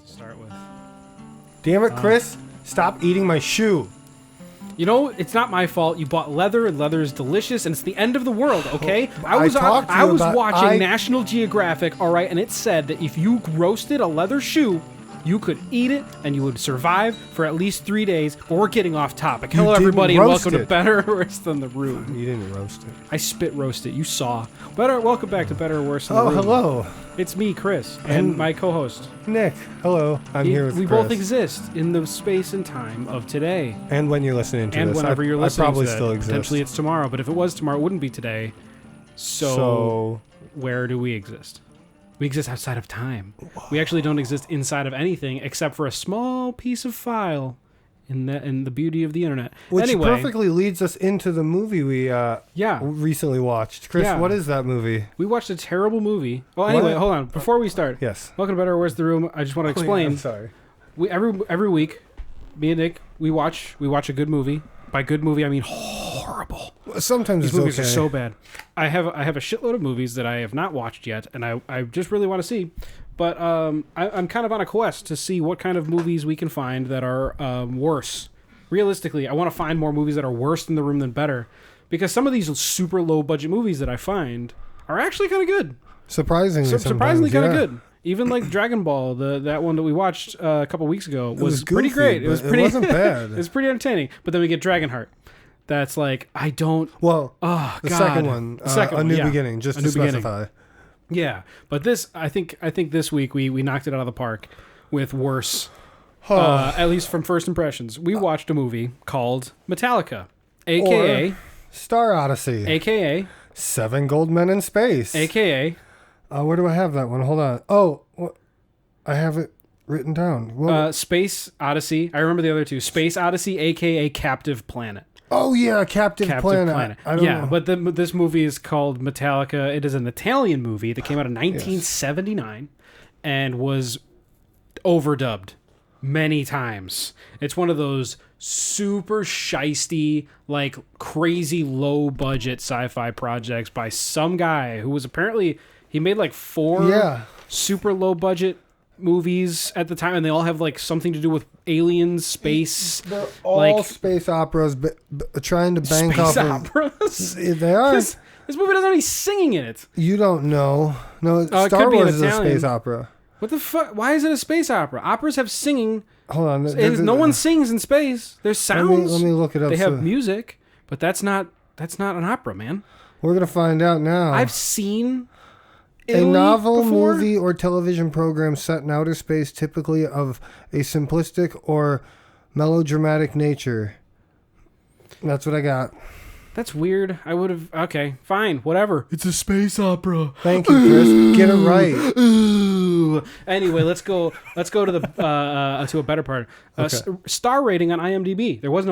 start with. Damn it, Chris. Stop eating my shoe. You know, it's not my fault. You bought leather, and leather is delicious, and it's the end of the world, okay? I was watching National Geographic, all right, and it said that if you roasted a leather shoe, you could eat it, and you would survive for at least 3 days. But we're getting off topic. Hello, everybody, and welcome to Better or Worse Than the Room. You didn't roast it. I spit roast it. You saw. Welcome back to Better or Worse Than the Room. Oh, hello. It's me, Chris, and my co-host. Nick. Hello. I'm here with We Chris. both exist in the space and time of today. And when you're listening to and this. Whenever you're listening I probably to that. still exist. Potentially it's tomorrow, but if it was tomorrow, it wouldn't be today. So where do we exist? We exist outside of time. Whoa. We actually don't exist inside of anything except for a small piece of file in the beauty of the internet. Which anyway, perfectly leads us into the movie we recently watched. Chris, what is that movie? We watched a terrible movie. Well, anyway, hold on. Before we start, yes. Welcome to Better or Worse Than the Room. I just want to explain. I'm sorry. We every week, me and Nick, we watch a good movie. By good movie, I mean horrible. Sometimes these movies are so bad. I have a shitload of movies that I have not watched yet, and I just really want to see. But I'm kind of on a quest to see what kind of movies we can find that are worse. Realistically, I want to find more movies that are worse in the room than better, because some of these super low budget movies that I find are actually kind of good. Surprisingly kind of good. Even like Dragon Ball, that one that we watched a couple weeks ago was pretty great. It wasn't bad. It was pretty entertaining. But then we get Dragonheart. That's like, I don't... Well, the second one, A New Beginning, just to specify. Yeah, but this, I think this week we knocked it out of the park with worse, at least from first impressions. We watched a movie called Metallica, a.k.a. Star Odyssey, a.k.a. Seven Gold Men in Space, a.k.a. Where do I have that one? Hold on. Oh, I have it written down. Space Odyssey. I remember the other two. Space Odyssey, a.k.a. Captive Planet. Oh, yeah, Captive Planet. I don't know. But this movie is called Metallica. It is an Italian movie that came out in 1979 and was overdubbed many times. It's one of those super shisty, like crazy low-budget sci-fi projects by some guy who was apparently... He made like 4 super low-budget movies at the time, and they all have like something to do with aliens, space. They're all space operas, but trying to bank off operas. They are. This movie doesn't have any singing in it. You don't know. No, Star Wars is a space opera. What the fuck? Why is it a space opera? Operas have singing. Hold on. No one sings in space. There's sounds. Let me look it up. They have music, but that's not an opera, man. We're gonna find out now. I've seen Italy a novel, before? movie, or television program set in outer space, typically of a simplistic or melodramatic nature. That's what I got. That's weird. I would have... Okay, fine, whatever. It's a space opera. Thank you, Chris. Get it right. Anyway, let's go to the to a better part. Star rating on IMDb. There was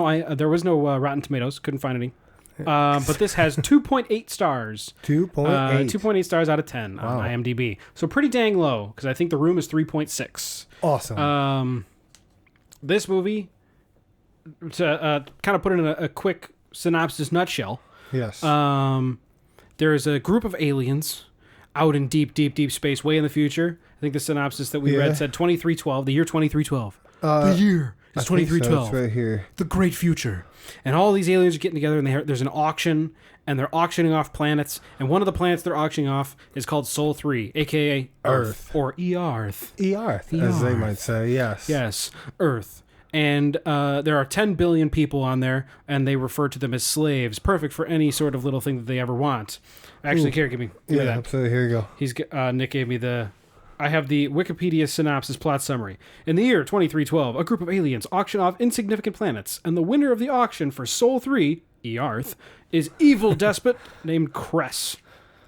no Rotten Tomatoes. Couldn't find any. But this has 2.8 stars. 2.8. 2.8 stars out of 10 on IMDb. So pretty dang low, because I think The Room is 3.6. Awesome. This movie, to kind of put it in a quick synopsis nutshell. Yes. There's a group of aliens out in deep, deep, deep space, way in the future. I think the synopsis that we read said 2312, the year 2312. The year is 2312. It's right here. The great future. And all these aliens are getting together, and there's an auction, and they're auctioning off planets. And one of the planets they're auctioning off is called Sol 3, a.k.a. Earth. Or Earth. Earth, as they might say, yes. Yes, Earth. And there are 10 billion people on there, and they refer to them as slaves, perfect for any sort of little thing that they ever want. Actually, here, give me that. Absolutely. Here you go. Nick gave me I have the Wikipedia synopsis plot summary. In the year 2312, a group of aliens auction off insignificant planets, and the winner of the auction for Sol 3, Earth, is evil despot named Kress.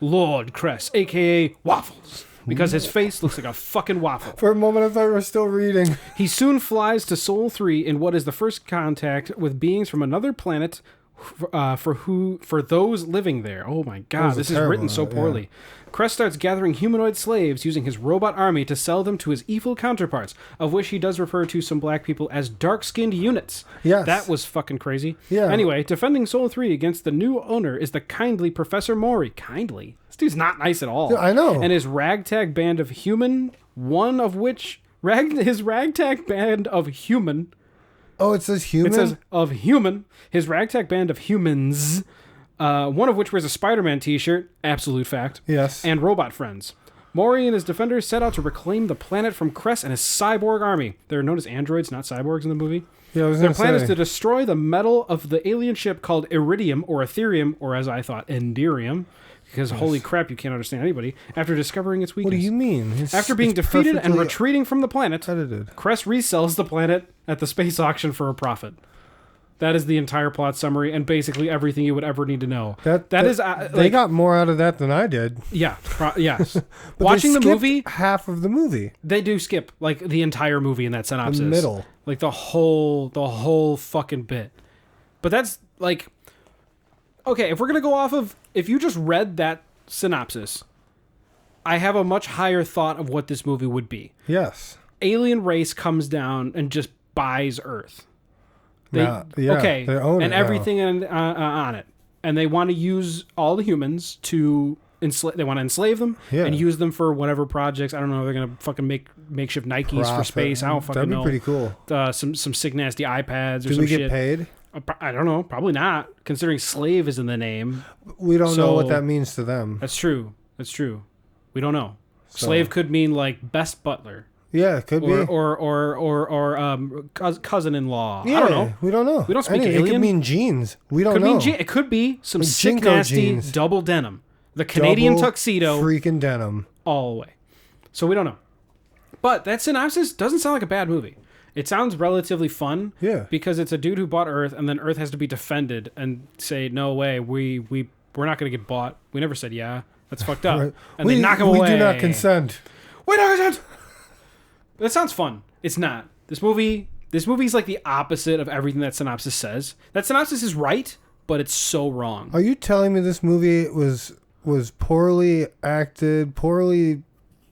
Lord Kress, a.k.a. Waffles, because his face looks like a fucking waffle. For a moment, I thought we were still reading. He soon flies to Sol 3 in what is the first contact with beings from another planet for those living there. Oh my god, this is written so poorly. Yeah. Kress starts gathering humanoid slaves using his robot army to sell them to his evil counterparts, of which he does refer to some black people as dark-skinned units. Yes. That was fucking crazy. Yeah. Anyway, defending Sol 3 against the new owner is the kindly Professor Maury. Kindly? This dude's not nice at all. Yeah, I know. And his ragtag band of human, one of which His ragtag band of human. Oh, it says human? It says of human. His ragtag band of humans, one of which wears a Spider-Man t-shirt, absolute fact. Yes. And robot friends. Maury and his defenders set out to reclaim the planet from Kress and his cyborg army. They're known as androids, not cyborgs in the movie. Yeah, Their plan is to destroy the metal of the alien ship called Iridium or Etherium, or as I thought, Enderium. Because holy crap, you can't understand anybody. After discovering its weakness. What do you mean? After being defeated and retreating from the planet, edited. Kress resells the planet at the space auction for a profit. That is the entire plot summary and basically everything you would ever need to know. They got more out of that than I did. Yeah, yes. But Watching the movie, half of the movie. They do skip like the entire movie in that synopsis. The middle. Like the whole fucking bit. But that's like, okay, if we're going to go off of, if you just read that synopsis, I have a much higher thought of what this movie would be. Yes. Alien race comes down and just buys Earth. They own it everything on it. And they want to use all the humans to enslave. They want to enslave them and use them for whatever projects. I don't know. They're going to fucking make makeshift Nikes for space. I don't fucking know. That'd be pretty cool. Some sick, nasty iPads or Do some we shit. get paid? I don't know. Probably not, considering slave is in the name. We don't know what that means to them. That's true. We don't know. Slave could mean like best butler. Yeah, it could be. Or cousin-in-law. Yeah, I don't know. We don't know. We don't speak alien. It could mean jeans. We don't know. It could be some like sick, Jinko nasty jeans. double denim. The Canadian tuxedo. Freaking denim. All the way. So we don't know. But that synopsis doesn't sound like a bad movie. It sounds relatively fun. Yeah. Because it's a dude who bought Earth, and then Earth has to be defended and say, no way, we're not going to get bought. We never said yeah. That's fucked up. Right. And they knock him away. We do not consent. We don't consent. That sounds fun. It's not. This movie's like the opposite of everything that synopsis says. That synopsis is right, but it's so wrong. Are you telling me this movie was poorly acted, poorly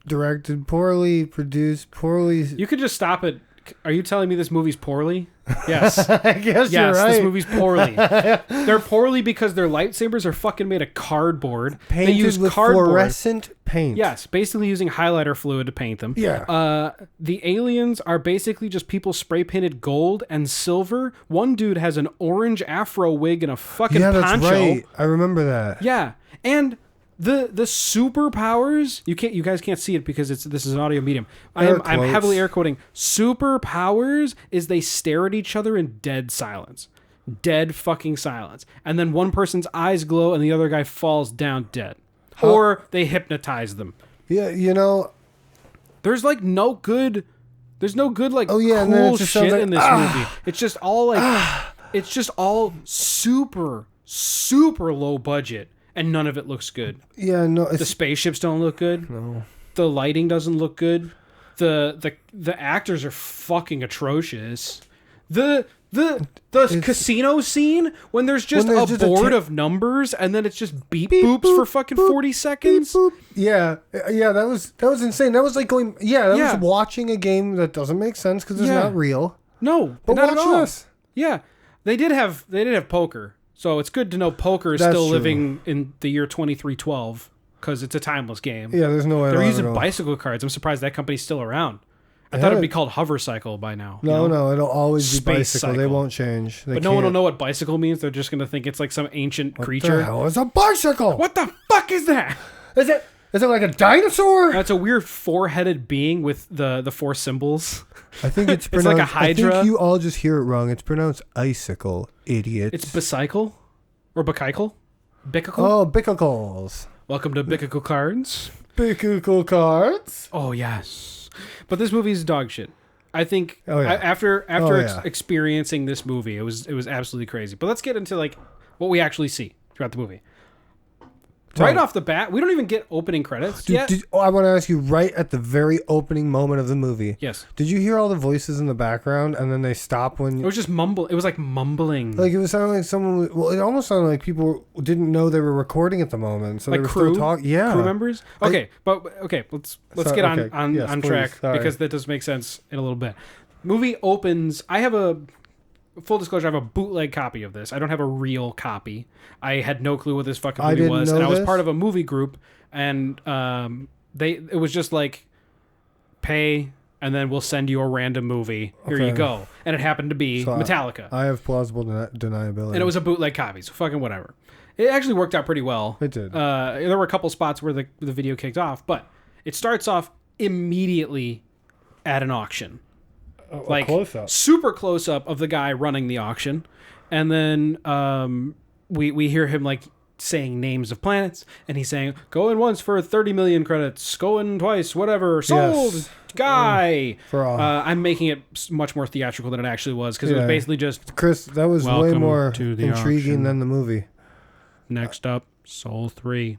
directed, poorly produced, poorly... You could just stop it. Are you telling me this movie's poorly? Yes. I guess you're right. Yes, this movie's poorly. They're poorly because their lightsabers are fucking made of cardboard. Painted they use with cardboard. fluorescent paint. Yes, basically using highlighter fluid to paint them. Yeah. The aliens are basically just people spray painted gold and silver. One dude has an orange afro wig and a fucking poncho. That's right. I remember that. Yeah. And the superpowers, you guys can't see it because this is an audio medium. I'm heavily air quoting. Superpowers is they stare at each other in dead silence. Dead fucking silence. And then one person's eyes glow and the other guy falls down dead. Or they hypnotize them. Yeah, there's like no good like cool shit in this movie. It's just all like it's just all super low budget. And none of it looks good. Yeah, no. The spaceships don't look good. No. The lighting doesn't look good. The actors are fucking atrocious. The casino scene when there's just a board of numbers and then it's just beep boops for fucking 40 seconds. Beep, boop. Yeah, that was insane. That was like going. Yeah, that was watching a game that doesn't make sense because it's not real. No, but not watch at all. this. Yeah, they did have poker. So it's good to know poker is still living in the year 2312 because it's a timeless game. Yeah, there's no way. They're using bicycle cards. I'm surprised that company's still around. I thought it'd be called Hover Cycle by now. No, it'll always be bicycle. Cycle. They won't change. But no one will know what bicycle means. They're just going to think it's like some ancient creature. What the hell is a bicycle? What the fuck is that? Is it like a dinosaur? That's a weird four-headed being with the four symbols. I think it's pronounced... It's like a hydra. I think you all just hear it wrong. It's pronounced icicle, idiots. It's bicycle? Or bicycle? Bicycle? Oh, bicicles. Welcome to Bicycle Cards. Bicycle Cards? Oh, yes. But this movie is dog shit. I think after experiencing this movie, it was absolutely crazy. But let's get into like what we actually see throughout the movie. Right off the bat, we don't even get opening credits yet. I want to ask you right at the very opening moment of the movie. Yes. Did you hear all the voices in the background and then they stop when... It was just mumble. It was like mumbling. Like it was sounding like someone... Well, it almost sounded like people didn't know they were recording at the moment. So like they were crew? still talking. Yeah. Crew members? Okay, let's get on track because that does make sense in a little bit. Movie opens... I have a... Full disclosure, I have a bootleg copy of this. I don't have a real copy. I had no clue what this fucking movie was. And I was part of a movie group, and it was just like, pay, and then we'll send you a random movie. Here Okay. you go. And it happened to be Metallica. I have plausible deniability. And it was a bootleg copy, so fucking whatever. It actually worked out pretty well. It did. There were a couple spots where the video kicked off, but it starts off immediately at an auction. Like close-up. Super close up of the guy running the auction. And then we hear him like saying names of planets, and he's saying, going once for 30 million credits, going twice, whatever, sold, Yes. Guy. I'm making it much more theatrical than it actually was, because it was basically just, Chris, that was way Welcome more to the intriguing auction. than the movie. next up, Soul 3,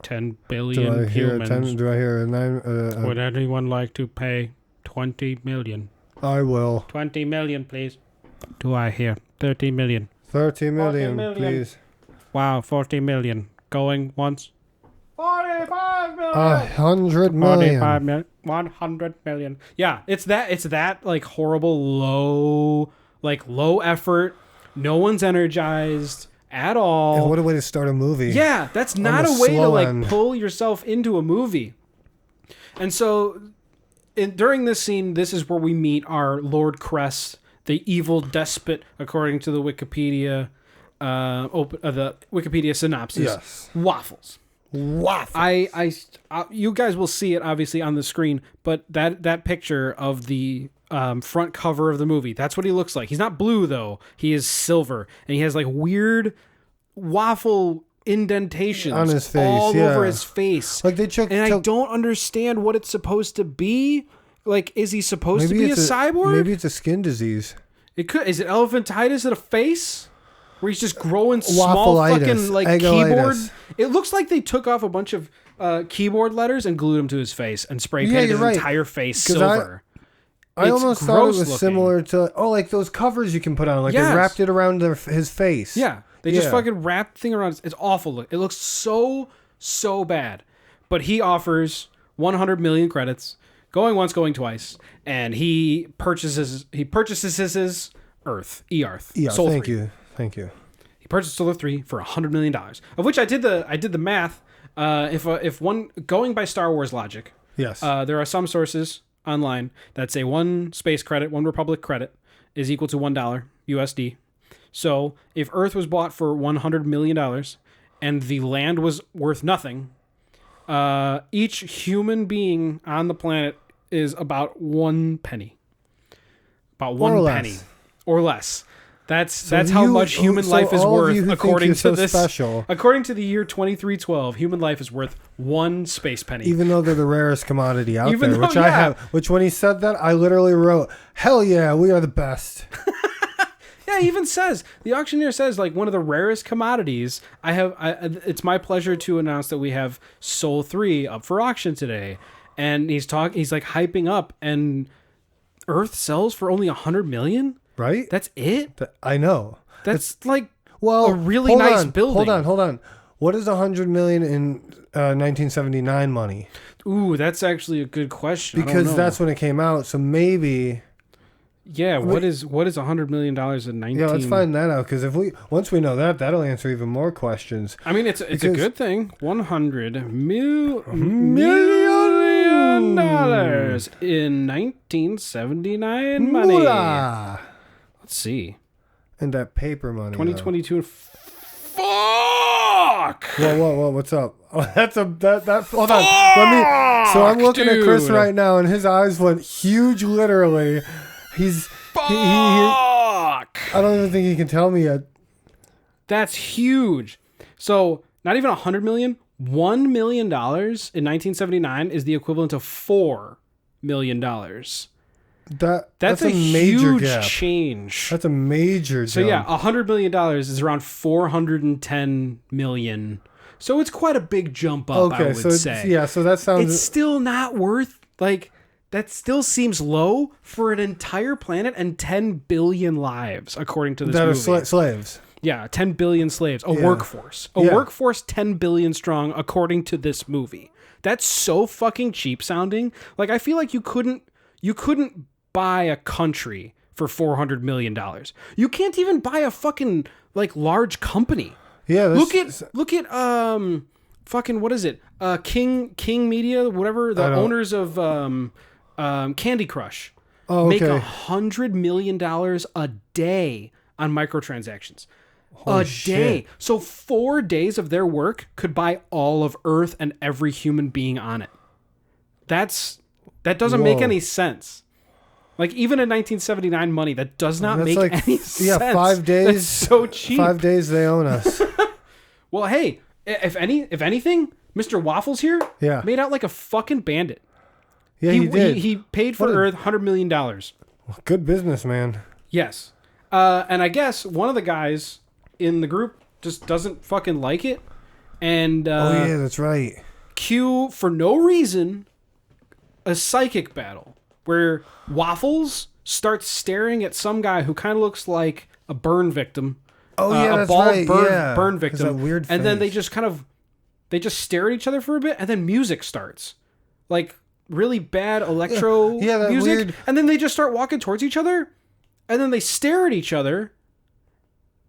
10 Do billion I hear humans. do I hear a 9? Would anyone like to pay 20 million? I will. 20 million, please. Do I hear 30 million? 30 million, 40 million. please. Wow, 40 million. Going once. 45 million. 100 million. 45 million. 100 million. Yeah, it's that like horrible low effort. No one's energized at all. And what a way to start a movie. Yeah, that's not the a way to slow like end. pull yourself into a movie. And so during this scene, this is where we meet our Lord Kress, the evil despot, according to the Wikipedia the Wikipedia synopsis. Yes. Waffles. You guys will see it obviously on the screen, but that picture of the front cover of the movie, that's what he looks like. He's not blue though. He is silver, and he has like weird waffle indentations on his face, all over his face. Like they took, and I don't understand what it's supposed to be. Like, is he supposed to be a cyborg? Maybe it's a skin disease. It could. Is it elephantitis in a face? Where he's just growing small Waffleitis, fucking like egolitis. keyboard. It looks like they took off a bunch of keyboard letters and glued them to his face and spray painted his entire face silver. I It's almost thought it was gross-looking. similar to like those covers you can put on. Like they wrapped it around his face. Yeah, they just fucking wrapped the thing around. It's awful. It looks so bad. But he offers 100 million credits, going once, going twice, and he purchases his Earth, Earth. Yeah. Soul Thank 3. you. Thank you. He purchased Solar 3 for $100 million, of which I did the math. If one going by Star Wars logic, Yes. there are some sources online that say one space credit, one Republic credit is equal to $1 USD. So if Earth was bought for $100 million and the land was worth nothing, each human being on the planet is about 1 penny. About one penny or less. That's how much human life is worth according to this. Special, according to the year 2312, human life is worth 1 space penny. even though they're the rarest commodity out Even there, though, which I have. Which when he said that, I literally wrote, "Hell yeah, we are the best." Yeah, he even says, the auctioneer says, like, one of the rarest commodities. It's my pleasure to announce that we have Soul 3 up for auction today. And he's like hyping up, and Earth sells for only 100 million? Right? That's it? I know. That's like a really nice building. Hold on. What is 100 million in 1979 money? Ooh, that's actually a good question. Because that's when it came out. So maybe. Yeah, what is $100 million in 19? Yeah, let's find that out. Because once we know that, that'll answer even more questions. I mean, it's a good thing. $100 million in 1979 money. Moolah! Let's see. And that paper money. 2022. Fuck! Whoa, what's up? Oh, hold on. So I'm looking at Chris dude. right now, and his eyes went huge, literally. Fuck! I don't even think he can tell me yet. That's huge. So, not even 100 million. $1 million in 1979 is the equivalent of $4 million. That's a major huge change. That's a major jump. So yeah, $100 million is around 410 million. So it's quite a big jump up, I would say. So that sounds... It's still not worth, like, that still seems low for an entire planet and 10 billion lives, according to this movie. That are slaves. Yeah, 10 billion slaves. Workforce. Workforce 10 billion strong, according to this movie. That's so fucking cheap sounding. Like, I feel like you couldn't buy a country for $400 million. You can't even buy a fucking, like, large company. Yeah. Look at fucking, what is it? King Media, whatever, the owners of Candy Crush okay. make $100 million a day on microtransactions. Holy a shit. day. So 4 days of their work could buy all of Earth and every human being on it. That doesn't make any sense. Like, even in 1979 money, that does not make any sense. Yeah, 5 days. That's so cheap. 5 days they own us. Well, hey, if anything, Mr. Waffles here made out like a fucking bandit. Yeah, he did. He paid for Earth $100 million. Good business, man. Yes. And I guess one of the guys in the group just doesn't fucking like it. And oh, yeah, that's right. Cue, for no reason, a psychic battle where Waffles starts staring at some guy who kind of looks like a burn victim. Oh, yeah, that's bald right. burn victim. That weird face. And then they just stare at each other for a bit, and then music starts. Like, really bad electro music. Weird. And then they just start walking towards each other, and then they stare at each other,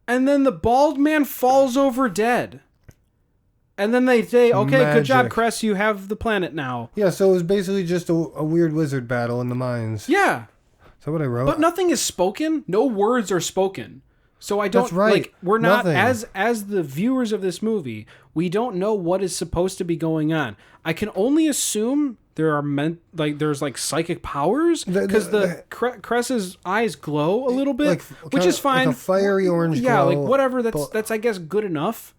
and then the bald man falls over dead. And then they say, okay, good job, Kress, you have the planet now. Yeah, so it was basically just a weird wizard battle in the mines. Yeah. Is that what I wrote? But nothing is spoken. No words are spoken. So I don't, That's right. like, we're not, Nothing. as the viewers of this movie, we don't know what is supposed to be going on. I can only assume there's like psychic powers, because Kress's eyes glow a little bit, which is fine. Like a fiery orange glow. Yeah, like whatever, that's I guess good enough.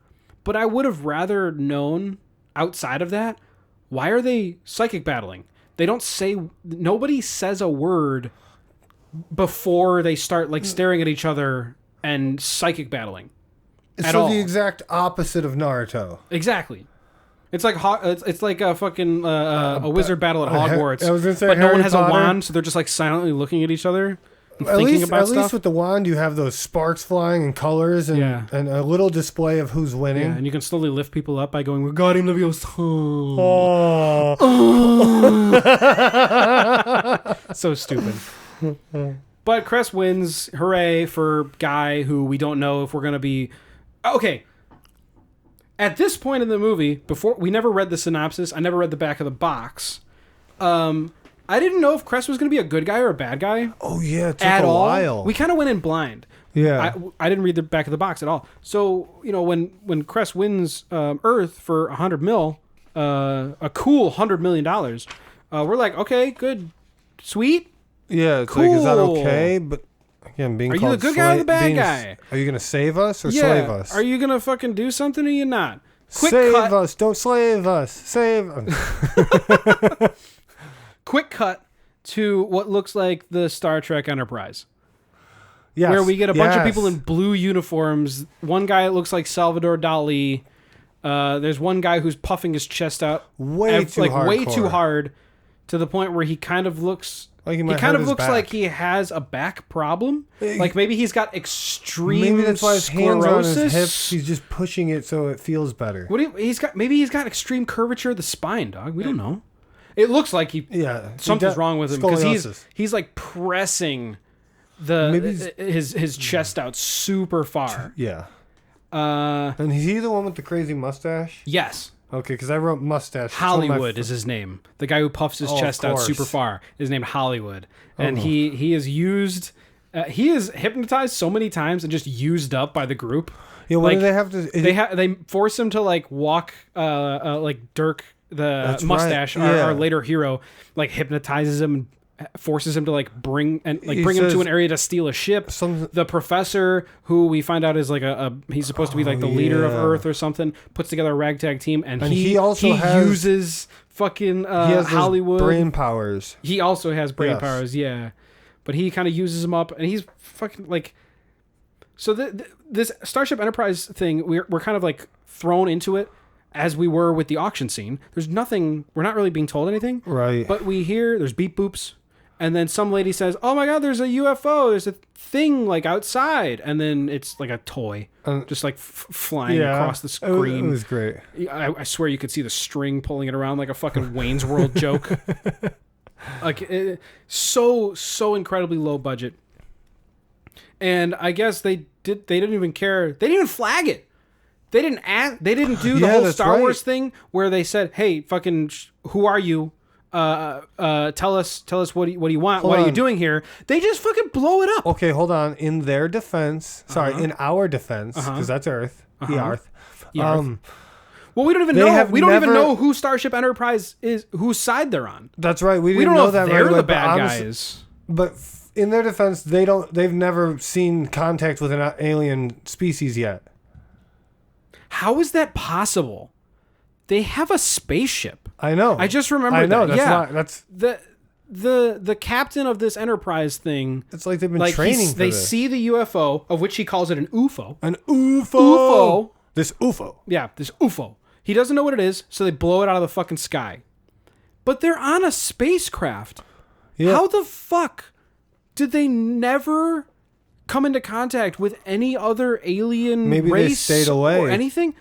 But I would have rather known, outside of that, why are they psychic battling? They don't say, nobody says a word before they start like staring at each other and psychic battling. So the exact opposite of Naruto. Exactly. It's like it's like a fucking a wizard battle at Hogwarts. I was gonna say, but Harry no one has Potter. a wand, so they're just like silently looking at each other. At Thinking about stuff. least with the wand, you have those sparks flying and colors and a little display of who's winning. Yeah, and you can slowly lift people up by going, Wingardium Leviosa. So stupid. But Kress wins. Hooray for Guy, who we don't know if we're going to be... Okay. At this point in the movie, before we never read the synopsis, I never read the back of the box. I didn't know if Kress was going to be a good guy or a bad guy. Oh, yeah, it took a while. We kind of went in blind. Yeah. I didn't read the back of the box at all. So, when Kress wins Earth for $100 million, a cool $100 million, we're like, okay, good, sweet. Yeah, it's cool. like, is that okay? But again, being Are called you the good guy or the bad guy? Are you going to save us or slave us? Are you going to fucking do something or you not? Save us. Don't slave us. Save us. Quick cut to what looks like the Star Trek Enterprise. Yes. Where we get a bunch of people in blue uniforms. One guy looks like Salvador Dali. There's one guy who's puffing his chest out way too hard, to the point where he kind of looks like he looks like he has a back problem. Like maybe he's got extreme Maybe that's why his hands are on his sclerosis. hips. He's just pushing it so it feels better. Maybe he's got extreme curvature of the spine, dog. We don't know. It looks like something's wrong with him because he's like pressing his chest out super far. Yeah. And is he the one with the crazy mustache? Yes. Okay, because I wrote mustache. Hollywood is his name. The guy who puffs his chest out super far is named Hollywood, and he is used. He is hypnotized so many times and just used up by the group. Yeah. What do they have to? They force him to like walk, like Dirk. The mustache, our later hero, like hypnotizes him and forces him to like bring him to an area to steal a ship. The professor, who we find out is like he's supposed to be like the leader of Earth or something, puts together a ragtag team, and he uses fucking Hollywood brain powers. He also has brain powers, yeah, but he kind of uses them up, and he's fucking like. So this Starship Enterprise thing, we're kind of like thrown into it. As we were with the auction scene, there's nothing, we're not really being told anything. Right. But we hear there's beep boops. And then some lady says, oh my God, there's a UFO. There's a thing like outside. And then it's like a toy just like flying across the screen. It was great. I swear you could see the string pulling it around like a fucking Wayne's World joke. Like so incredibly low budget. And I guess they didn't even care. They didn't even flag it. They didn't do the whole Star Wars thing where they said, hey, fucking, who are you? tell us what do you want? What are you doing here? They just fucking blow it up. Okay, hold on. In their defense, in our defense, because that's Earth, the Earth. Well, we don't even know. We don't even know who Starship Enterprise is, whose side they're on. That's right. We don't know if that they're right the away, bad guys. But in their defense, they've never seen contact with an alien species yet. How is that possible? They have a spaceship. I know. I just remembered that. That's the captain of this Enterprise thing. It's like they've been training for They this. see the UFO, of which he calls it an UFO. An UFO. This UFO. Yeah, this UFO. He doesn't know what it is, so they blow it out of the fucking sky. But they're on a spacecraft. Yeah. How the fuck did they never come into contact with any other alien Maybe race they stayed away. or anything?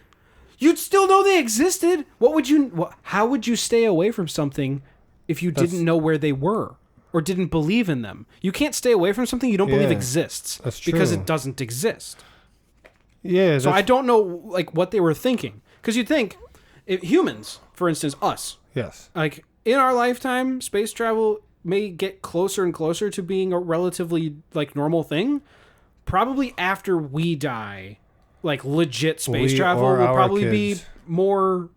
You'd still know they existed. How would you stay away from something if you didn't know where they were or didn't believe in them? You can't stay away from something you don't believe exists. That's true. Because it doesn't exist. Yeah. So I don't know what they were thinking. Because you'd think, if humans, for instance, us. Yes. Like, in our lifetime, space travel may get closer and closer to being a relatively, normal thing. Probably after we die, legit space travel will probably be more,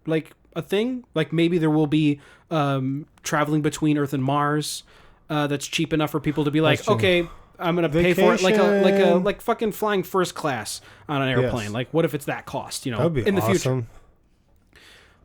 a thing. Maybe there will be traveling between Earth and Mars that's cheap enough for people to be like, okay, I'm going to pay for it like fucking flying first class on an airplane. Yes. What if it's that cost, That'd be in the awesome. future?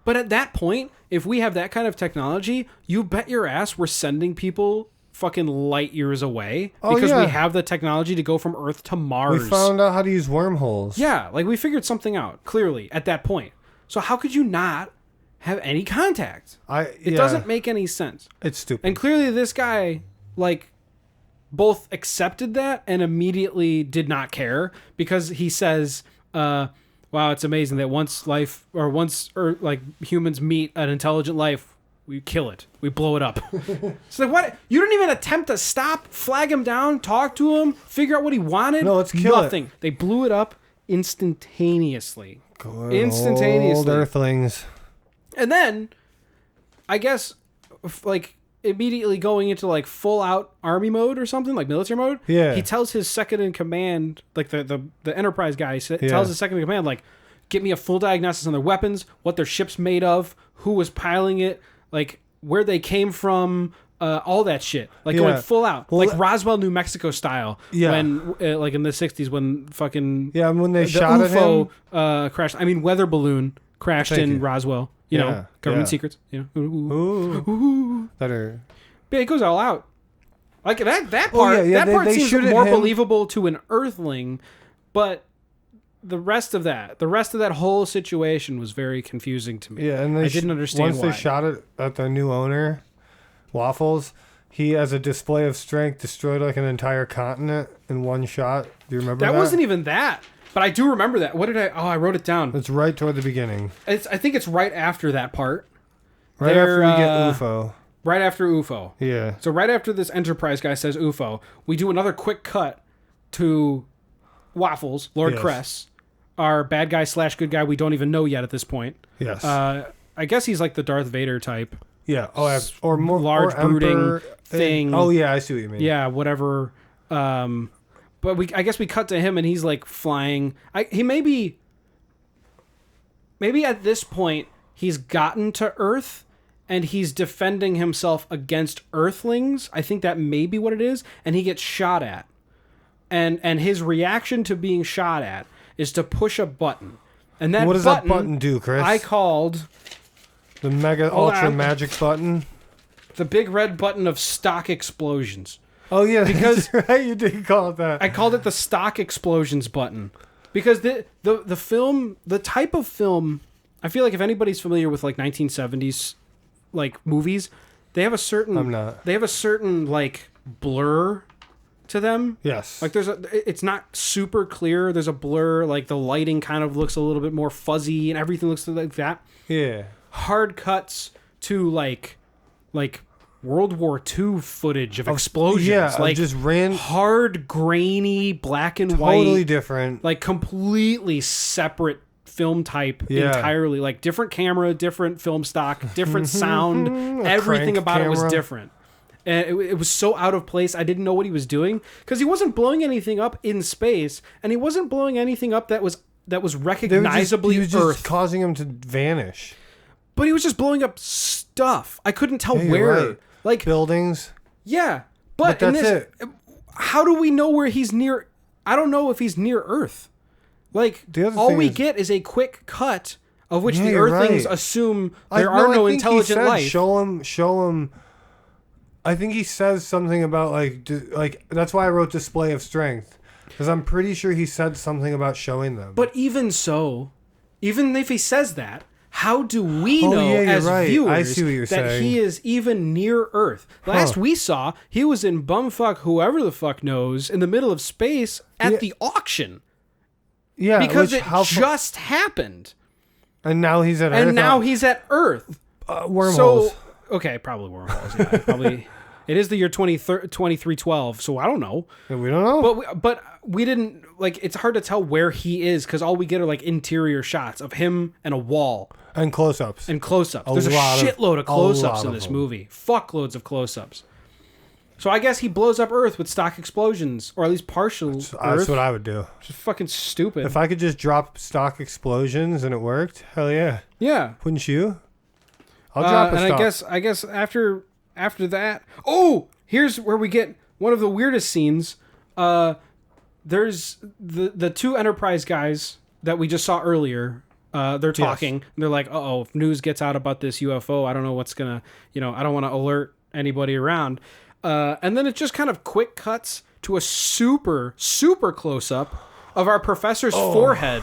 But at that point, if we have that kind of technology, you bet your ass we're sending people fucking light years away because we have the technology to go from Earth to Mars. We found out how to use wormholes. Yeah, we figured something out, clearly, at that point. So how could you not have any contact? It doesn't make any sense. It's stupid. And clearly this guy, both accepted that and immediately did not care because he says, wow, it's amazing that once humans meet an intelligent life, we kill it. We blow it up. It's what? You didn't even attempt to stop, flag him down, talk to him, figure out what he wanted? No, let's kill Nothing. They blew it up instantaneously. Good old Earthlings. And then, I guess, immediately going into full out army mode or something, military mode. Yeah. He tells his second in command, the Enterprise guy, tells his second in command, get me a full diagnosis on their weapons, what their ship's made of, who was piloting it, where they came from, all that shit. Going full out. Roswell, New Mexico style. Yeah. When, in the 60s when fucking... Yeah, when they the shot UFO, at him. crashed. I mean, weather balloon crashed in Roswell. You know, government secrets. You know, ooh. That are. Yeah, it goes all out. That part. That part seems more believable to an Earthling, but the rest of that whole situation was very confusing to me. Yeah, and I didn't understand once they shot it at the new owner, Waffles. He, as a display of strength, destroyed an entire continent in one shot. Do you remember that? That wasn't even that. But I do remember that. What did I... Oh, I wrote it down. It's right toward the beginning. I think it's right after that part. Right after we get UFO. Right after UFO. Yeah. So right after this Enterprise guy says UFO, we do another quick cut to Waffles, Lord Kress, our bad guy / good guy we don't even know yet at this point. Yes. I guess he's the Darth Vader type. Yeah. Oh, or more large or brooding thing. Oh, yeah, I see what you mean. Yeah, whatever. But I guess we cut to him and he's flying. He maybe at this point he's gotten to Earth and he's defending himself against Earthlings. I think that may be what it is. And he gets shot at. And his reaction to being shot at is to push a button. And that what does that button do, Chris? I called the mega ultra magic button. The big red button of stock explosions. Oh, yeah, because right, you did call it that. I called it the stock explosions button. Because the film, the type of film, I feel if anybody's familiar with 1970s movies, they have a certain I'm not. They have a certain blur to them. Yes. It's not super clear. There's a blur, the lighting kind of looks a little bit more fuzzy and everything looks like that. Yeah. Hard cuts to like World War II footage of explosions. Yeah, just hard, grainy, black and white. Totally different. Completely separate film type Yeah. entirely. Like different camera, different film stock, different sound. Everything crank about it was camera. different. And it was so out of place. I didn't know what he was doing because he wasn't blowing anything up in space, and he wasn't blowing anything up that was recognizably he was just Earth. causing him to vanish. But he was just blowing up stuff. I couldn't tell Yeah, you're where. right. Like Buildings. yeah, but in that's this, how do we know where he's near? I don't know if he's near Earth. Like The other all thing we is- get is a quick cut of which Yeah, the you're Earthlings right. assume I no think he intelligent said, life. Show him. I think he says something about like that's why I wrote display of strength, because I'm pretty sure he said something about showing them. But even so, even if he says that, how do we know yeah, you're as right. viewers I see what you're that saying. he is even near Earth? Last we saw, he was in bumfuck whoever the fuck knows in the middle of space at the auction yeah, because which, it how just happened. and now he's at Earth. And now he's at Earth. wormholes. So, okay, probably wormholes. Yeah, probably. It is the year 2312, so I don't know. We don't know. But we didn't, like, it's hard to tell where he is because all we get are, like, interior shots of him and a wall. And close-ups. And close-ups. There's a shitload of close-ups in this movie. Fuckloads of close-ups. So I guess he blows up Earth with stock explosions, or at least partial Earth. That's what I would do. Which is fucking stupid. If I could just drop stock explosions and it worked, hell yeah. Yeah. Wouldn't you? I'll drop a and stock. I guess after that, oh, here's where we get one of the weirdest scenes. There's the two Enterprise guys that we just saw earlier. They're talking. Yes. And they're like, "Uh-oh, if news gets out about this UFO, I don't know what's gonna, I don't want to alert anybody around." And then it just kind of quick cuts to a super, super close up of our professor's forehead.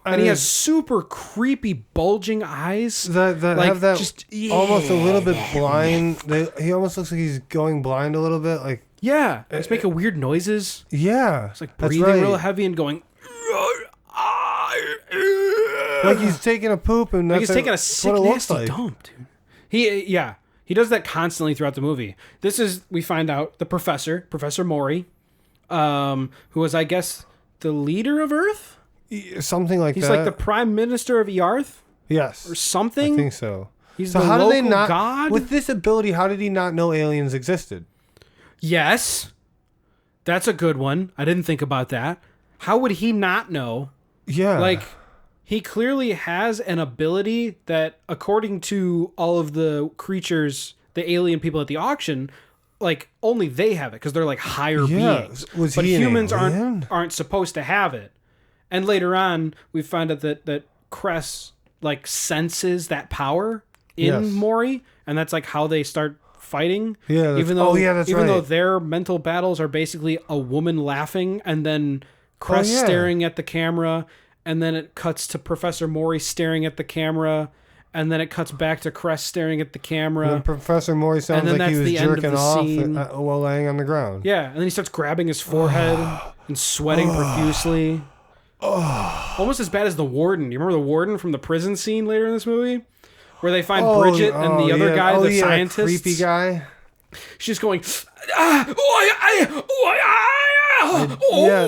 And he has super creepy bulging eyes. That like, have that just almost a little bit blind. He almost looks like he's going blind a little bit. Like yeah, he's making weird noises. yeah, It's like that's breathing right. real heavy and going. Like he's taking a poop and Like that's he's taking a what sick, it looks nasty like. dump, dude. He does that constantly throughout the movie. This is, we find out, the Professor Maury, who was, I guess, the leader of Earth. Something like He's that. like the prime minister of Earth yes, or something. I think so. He's So the how local did they not? god. With this ability, how did he not know aliens existed? Yes, that's a good one. I didn't think about that. How would he not know? Yeah, Like, he clearly has an ability that, according to all of the creatures, the alien people at the auction, like, only they have it because they're like higher beings. Was but he an humans alien? aren't supposed to have it. And later on, we find out that Kress like senses that power in Yes. Maury, and that's like how they start fighting. Yeah, even though that's even though right. their mental battles are basically a woman laughing and then Kress yeah. staring at the camera, and then it cuts to Professor Maury staring at the camera, and then it cuts back to Kress staring at the camera. And Professor Maury sounds And then like he that's was the end of jerking the off scene. while laying on the ground. Yeah, and then he starts grabbing his forehead and sweating profusely. Almost as bad as the warden. Do you remember the warden from the prison scene later in this movie? Where they find Bridget and the other guy, the scientist. Creepy guy. She's going, Yeah,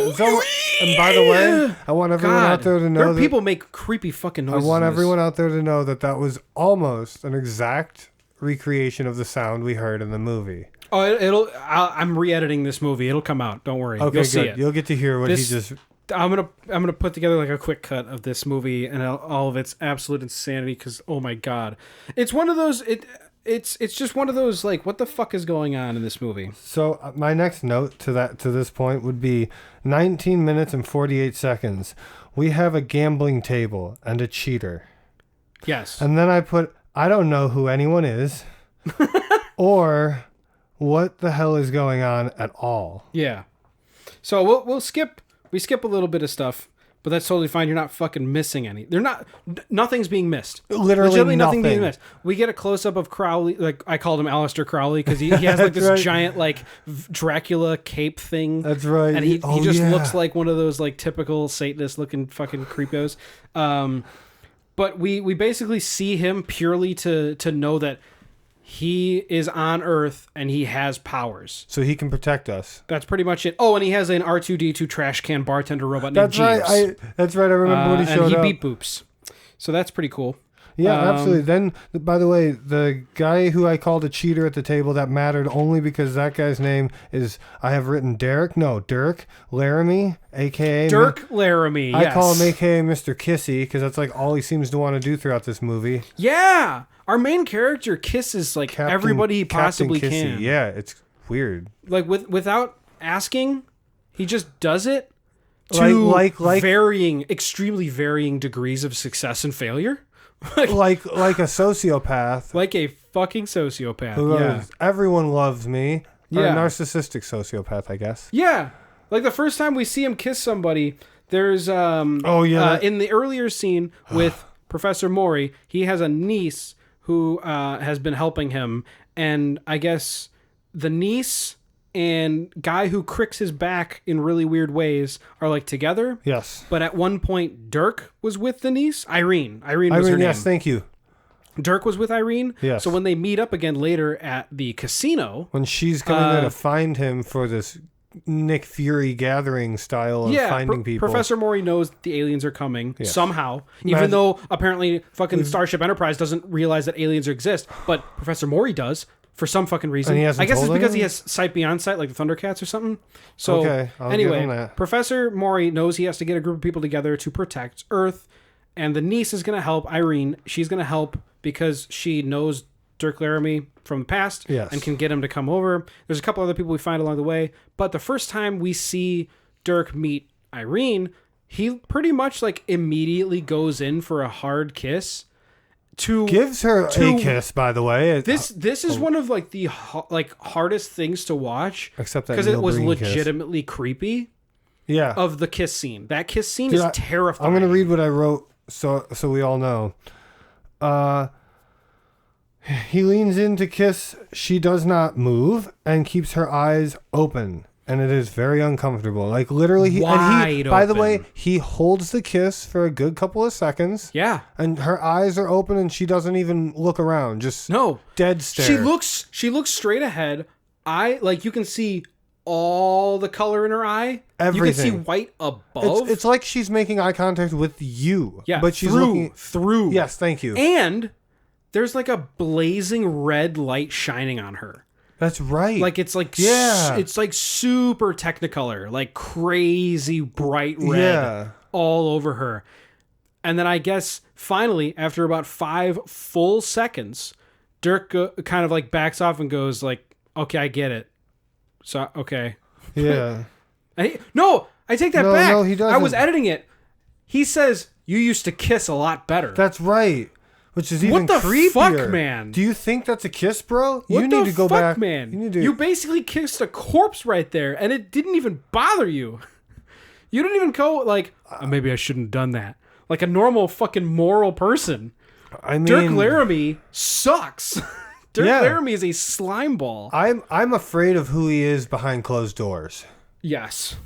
and by the way, I want everyone out there to know that people make creepy fucking noises. I want in this. everyone out there to know that was almost an exact recreation of the sound we heard in the movie. Oh, I'm re-editing this movie. It'll come out. Don't worry. Okay, You'll see good. it. You'll get to hear what he just. I'm gonna put together like a quick cut of this movie and all of its absolute insanity because oh my god, it's one of those it's just one of those like what the fuck is going on in this movie. So my next note to this point would be 19 minutes and 48 seconds. We have a gambling table and a cheater. Yes. And then I don't know who anyone is or what the hell is going on at all. Yeah. So we skip a little bit of stuff, but that's totally fine. You're not fucking missing any. Nothing's being missed. Literally nothing being nothing. missed. We get a close up of Crowley. Like I called him Aleister Crowley because he has like this right. giant like Dracula cape thing. That's right. And he just yeah. looks like one of those like typical Satanist looking fucking creepos. But we basically see him purely to know that He is on Earth and he has powers. So he can protect us. That's pretty much it. Oh, and he has an R2D2 trash can bartender robot named That's Jeeves. right. That's right. I remember when he showed and up. he beat Boops. So that's pretty cool. Yeah, absolutely. Then, by the way, the guy who I called a cheater at the table, that mattered only because that guy's name is, I have written Dirk Laramie, a.k.a. Dirk Laramie, yes. I call him a.k.a. Mr. Kissy because that's like all he seems to want to do throughout this movie. Yeah. Our main character kisses like everybody he possibly Captain Kissy. can. Yeah, it's weird. Like without asking, he just does it to extremely varying degrees of success and failure. like a sociopath. Like a fucking sociopath. Who goes, everyone loves me. Or a Yeah. narcissistic sociopath, I guess. Yeah. Like the first time we see him kiss somebody, there's in the earlier scene with Professor Maury, he has a niece who has been helping him, and I guess the niece and guy who cricks his back in really weird ways are like together. Yes. But at one point, Dirk was with the niece. Irene was her name. Yes, thank you. Dirk was with Irene. Yes. So when they meet up again later at the casino, When she's coming there to find him for this Nick Fury gathering style of finding people. Professor Maury knows the aliens are coming somehow, even though apparently fucking Starship Enterprise doesn't realize that aliens exist, but Professor Maury does for some fucking reason. And he hasn't I guess it's told because anyone? he has sight beyond sight, like the Thundercats or something. So Okay, I'll give him anyway, that. Professor Maury knows he has to get a group of people together to protect Earth, and the niece is going to help Irene. She's going to help because she knows Dirk Laramie from the past and can get him to come over. There's a couple other people we find along the way, but the first time we see Dirk meet Irene, he pretty much like immediately goes in for a hard kiss. Gives her a kiss, by the way. This is one of like the hardest things to watch, Except that because it Neil was Breen legitimately creepy. Yeah. Of the kiss scene. That kiss scene is terrifying. I'm going to read what I wrote so we all know. He leans in to kiss. She does not move and keeps her eyes open. And it is very uncomfortable. Like literally, by the way, he holds the kiss for a good couple of seconds. Yeah. And her eyes are open and she doesn't even look around. Just dead stare. She looks straight ahead. You can see all the color in her eye. Everything. You can see white above. It's like she's making eye contact with you. Yeah. But she's looking through. Yes, thank you. And there's like a blazing red light shining on her. That's right. Like it's like it's like super Technicolor, like crazy bright red all over her. And then I guess finally, after about 5 full seconds, Dirk kind of like backs off and goes like, "Okay, I get it." So okay. Yeah. I take that back. No, he doesn't. I was editing it. He says, "You used to kiss a lot better." That's right. Which is even creepier. What the fuck, man? Do you think that's a kiss, bro? You need to go back, man. You basically kissed a corpse right there, and it didn't even bother you. You didn't even go like, maybe I shouldn't have done that. Like a normal fucking moral person. I mean, Dirk Laramie sucks. Dirk Laramie is a slime ball. I'm afraid of who he is behind closed doors. Yes.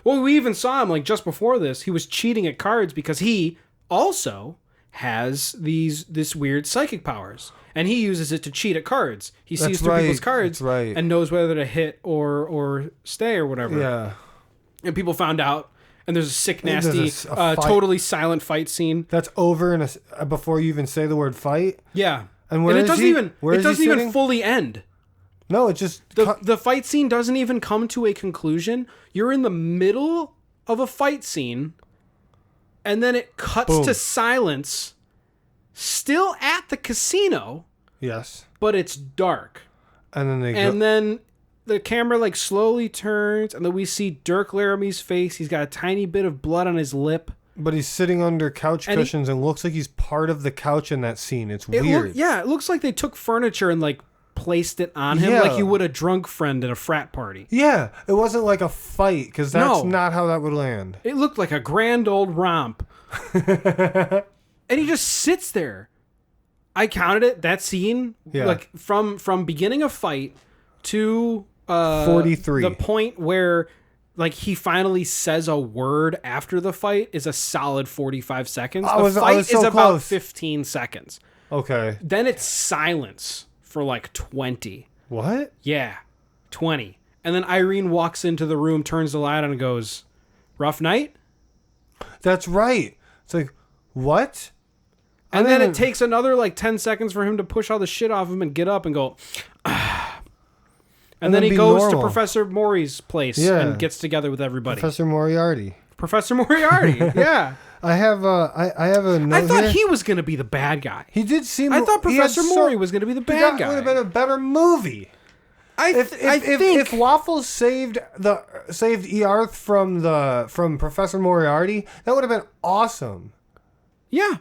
Well, we even saw him like just before this. He was cheating at cards because he also has this weird psychic powers, and he uses it to cheat at cards. He sees through people's cards and knows whether to hit or stay or whatever. Yeah. And people found out, and there's a sick, nasty, totally silent fight scene. That's over before you even say the word fight. Yeah. And it doesn't even fully end. No, it just the fight scene doesn't even come to a conclusion. You're in the middle of a fight scene, and then it cuts to silence, still at the casino. Yes. But it's dark. And then the camera like slowly turns, and then we see Dirk Laramie's face. He's got a tiny bit of blood on his lip. But he's sitting under couch cushions and looks like he's part of the couch in that scene. It's weird. It looks like they took furniture and like placed it on him like you would a drunk friend at a frat party. Yeah, it wasn't like a fight because that's not how that would land. It looked like a grand old romp. And he just sits there. I counted it, that scene, like from beginning of fight to 43. The point where like he finally says a word after the fight is a solid 45 seconds. The fight is about 15 seconds. Okay. Then it's silence for like 20. What? Yeah, 20. And then Irene walks into the room, turns the light on, and goes, "Rough night?" That's right. It's like, what? And then it takes another like 10 seconds for him to push all the shit off him and get up and go, and then he goes to Professor Maury's place and gets together with everybody. Professor Moriarty. Yeah. I have a note I thought here. he was going to be the bad guy. He did seem. I thought Professor Maury was going to be the bad guy. That would have been a better movie. If Waffles saved Earth from Professor Moriarty, that would have been awesome. Yeah.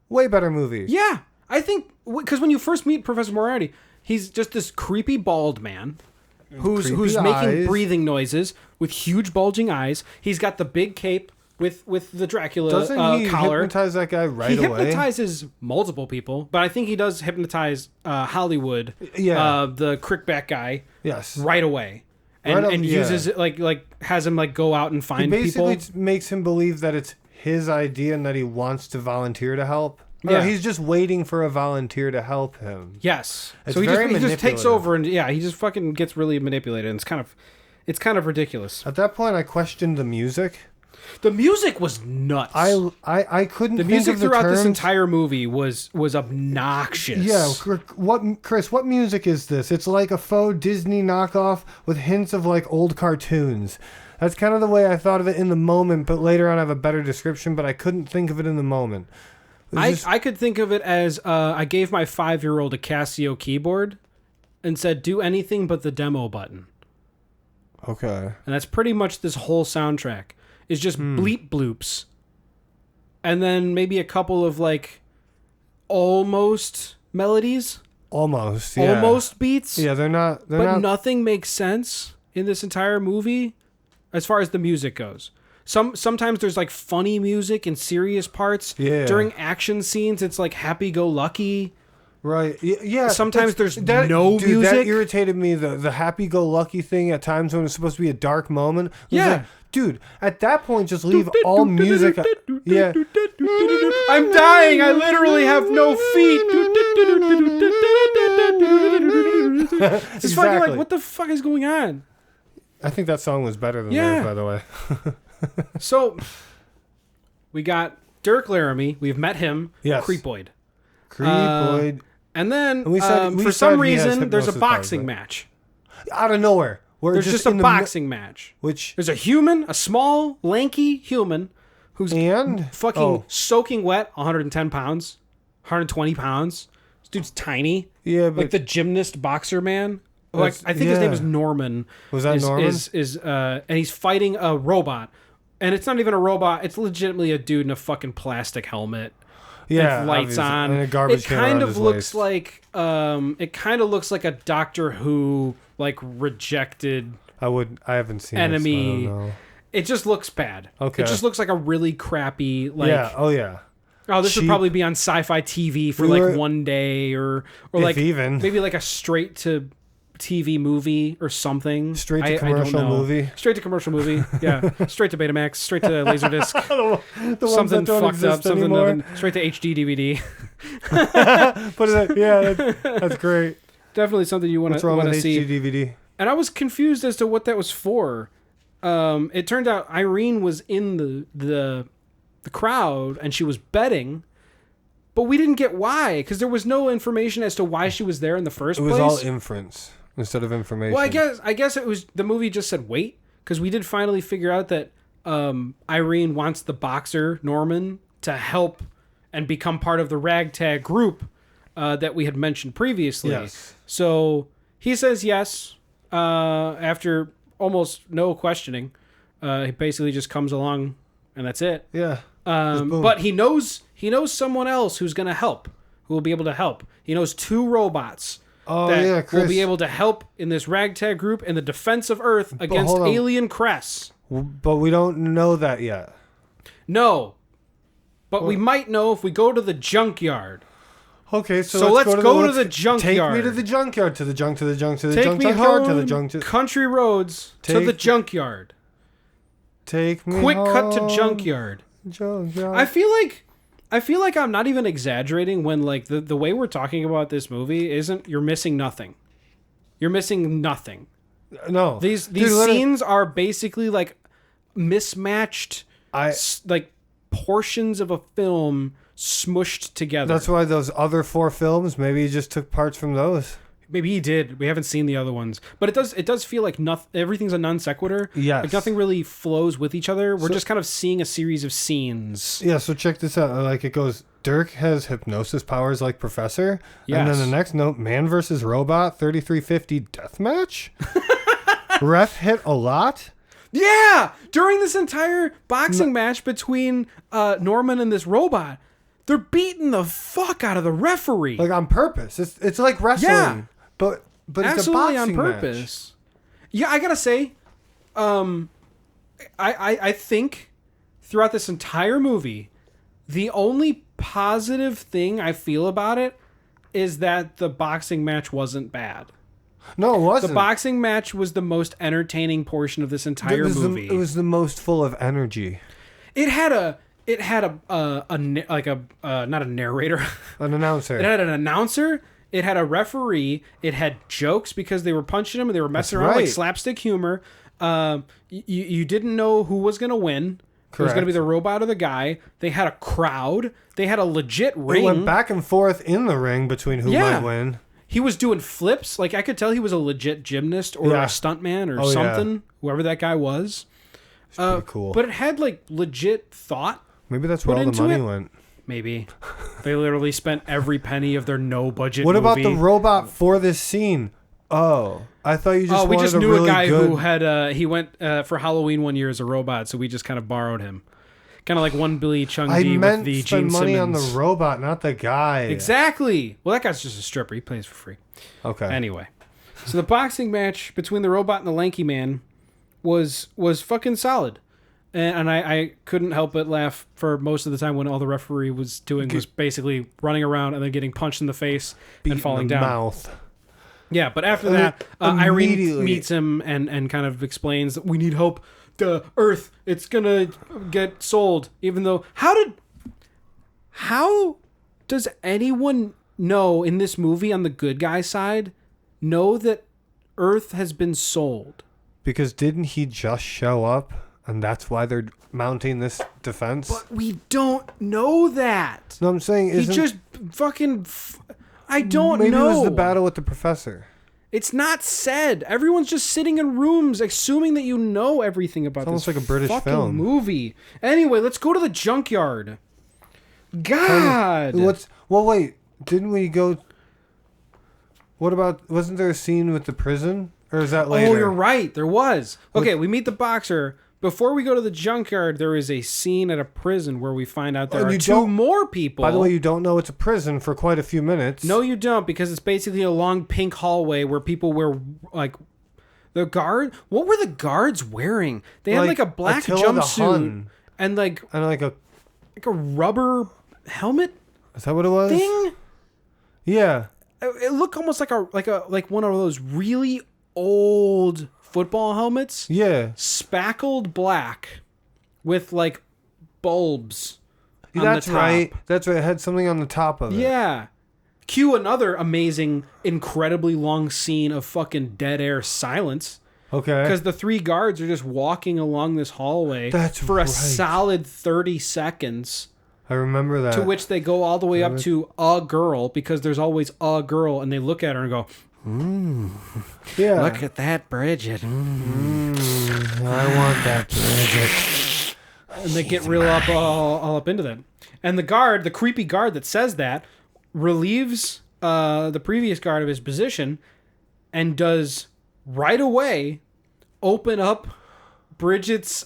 Way better movie. Yeah. I think because when you first meet Professor Moriarty, he's just this creepy bald man who's making breathing noises with huge bulging eyes. He's got the big cape with the Dracula Doesn't he collar. Hypnotize that guy right away? He hypnotizes multiple people, but I think he does hypnotize Hollywood, the Crickback guy, right away, and uses it like has him like go out and find people. He basically makes him believe that it's his idea and that he wants to volunteer to help. Yeah, he's just waiting for a volunteer to help him. Yes, so he just takes over and he just fucking gets really manipulated. And it's kind of ridiculous. At that point, I questioned the music. The music was nuts. I couldn't. The music throughout this entire movie was obnoxious. Yeah, Chris? What music is this? It's like a faux Disney knockoff with hints of like old cartoons. That's kind of the way I thought of it in the moment, but later on I have a better description. But I couldn't think of it in the moment. I could think of it as I gave my 5-year-old a Casio keyboard and said, "Do anything but the demo button." Okay. And that's pretty much this whole soundtrack. Is just bleep bloops. And then maybe a couple of like almost melodies. Almost, yeah. Almost beats. Yeah, they're not. But nothing makes sense in this entire movie as far as the music goes. Sometimes there's like funny music in serious parts. Yeah. During action scenes, it's like happy-go-lucky. Right. Yeah. Sometimes there's no music. That irritated me. The happy-go-lucky thing at times when it's supposed to be a dark moment. Yeah. Like, dude, at that point, just leave all music. Yeah. I'm dying. I literally have no feet. It's Exactly. fucking like, what the fuck is going on? I think that song was better than theirs, by the way. So, we got Dirk Laramie. We've met him. Yes. Creepoid. And then, for some reason, there's a boxing match. Out of nowhere. There's just a boxing match. There's a human, a small, lanky human, who's fucking soaking wet, 110 pounds, 120 pounds. This dude's tiny. Yeah, but like the gymnast boxer man. Like I think his name is Norman. Was that Norman? And he's fighting a robot. And it's not even a robot. It's legitimately a dude in a fucking plastic helmet. Yeah, with lights on. And a garbage can around his waist. It kind of looks like a Doctor Who like rejected. I haven't seen enemy. This, so I don't know. It just looks bad. Okay. It just looks like a really crappy like. Yeah. Oh yeah. Oh, this would probably be on Sci-Fi TV for like one day or like even maybe like a straight to TV movie or something. Straight to commercial movie. Straight to commercial movie. Yeah. Straight to Betamax. Straight to Laserdisc. the something fucked up. Something nothing. Straight to HD DVD. That's great. Definitely something you want to see. What's wrong with HD DVD? And I was confused as to what that was for. It turned out Irene was in the crowd and she was betting. But we didn't get why, because there was no information as to why she was there in the first place. It was all inference instead of information. Well, I guess it was the movie just said wait, because we did finally figure out that Irene wants the boxer Norman to help and become part of the ragtag group that we had mentioned previously. Yes. So he says yes after almost no questioning. He basically just comes along, and that's it. Yeah. But he knows someone else who's going to help, who will be able to help. He knows 2 robots that will be able to help in this ragtag group in the defense of Earth against alien Kress. But we don't know that yet. No. But we might know if we go to the junkyard. Okay, so let's go to the junkyard. Take me to the junkyard, to the junkyard, to the junkyard. Country roads to the junkyard. Take me Quick home. cut to junkyard. Junkyard. I feel like I feel like I'm not even exaggerating when like the way we're talking about this movie isn't. You're missing nothing. You're missing nothing. No, these scenes are basically like mismatched, like portions of a film smushed together. That's why those other 4 films, maybe he just took parts from those. Maybe he did. We haven't seen the other ones, but it does feel like everything's a non sequitur. Yes, like nothing really flows with each other. We're just kind of seeing a series of scenes. Yeah. So check this out. Like it goes. Dirk has hypnosis powers like Professor. Yes. And then the next note: Man versus Robot 3350 deathmatch. Ref hit a lot. Yeah, during this entire boxing match between Norman and this robot, they're beating the fuck out of the referee. Like on purpose. It's like wrestling. Yeah. But it's a boxing on purpose. Match. Yeah, I gotta say, I think throughout this entire movie, the only positive thing I feel about it is that the boxing match wasn't bad. No, it wasn't. The boxing match was the most entertaining portion of this entire movie. It was the most full of energy. It had a not a narrator, an announcer. It had an announcer. It had a referee. It had jokes because they were punching him and they were messing around like slapstick humor. You didn't know who was going to win. Correct. It was going to be the robot or the guy. They had a crowd. They had a legit ring. It went back and forth in the ring between who might win. He was doing flips. Like I could tell he was a legit gymnast or a stuntman or something. Yeah. Whoever that guy was. It's pretty cool. But it had like legit thought. Maybe that's where all the money went. Maybe. They literally spent every penny of their no-budget movie. What about the robot for this scene? Oh, I thought you just we just knew really a guy who had, he went for Halloween one year as a robot, so we just kind of borrowed him. Kind of like one Billy Chung-Di with the Gene Simmons. I meant spend money on the robot, not the guy. Exactly. Well, that guy's just a stripper. He plays for free. Okay. Anyway. So the boxing match between the robot and the lanky man was fucking solid. And I couldn't help but laugh for most of the time when all the referee was doing was basically running around and then getting punched in the face and falling down. Mouth. Yeah, but after that, Irene meets him and kind of explains that we need help. The Earth, it's gonna get sold. Even though, how does anyone know in this movie on the good guy side know that Earth has been sold? Because didn't he just show up? And that's why they're mounting this defense? But we don't know that. No, I'm saying he just fucking... I don't know. Maybe it was the battle with the professor. It's not said. Everyone's just sitting in rooms assuming that you know everything about this like a British fucking film. Movie. Anyway, let's go to the junkyard. God! Well, wait. Didn't we go... What about... Wasn't there a scene with the prison? Or is that later? Oh, you're right. There was. Okay, we meet the boxer... Before we go to the junkyard, there is a scene at a prison where we find out there are two more people. By the way, you don't know it's a prison for quite a few minutes. No, you don't, because it's basically a long pink hallway where people wear, like, the guard. What were the guards wearing? They had like a black jumpsuit and like a rubber helmet. Is that what it was? Thing. Yeah. It looked almost like one of those really old football helmets. Yeah. Spackled black with like bulbs on That's the top. Right. That's right. It had something on the top of it. Yeah. Cue another amazing, incredibly long scene of fucking dead air silence. Okay. Because the 3 guards are just walking along this hallway for a solid 30 seconds. I remember that. To which they go all the way up to a girl, because there's always a girl, and they look at her and go, yeah. Look at that Bridget. I want that Bridget. And they get real up all up into that. And the creepy guard that says that, relieves the previous guard of his position and does right away open up Bridget's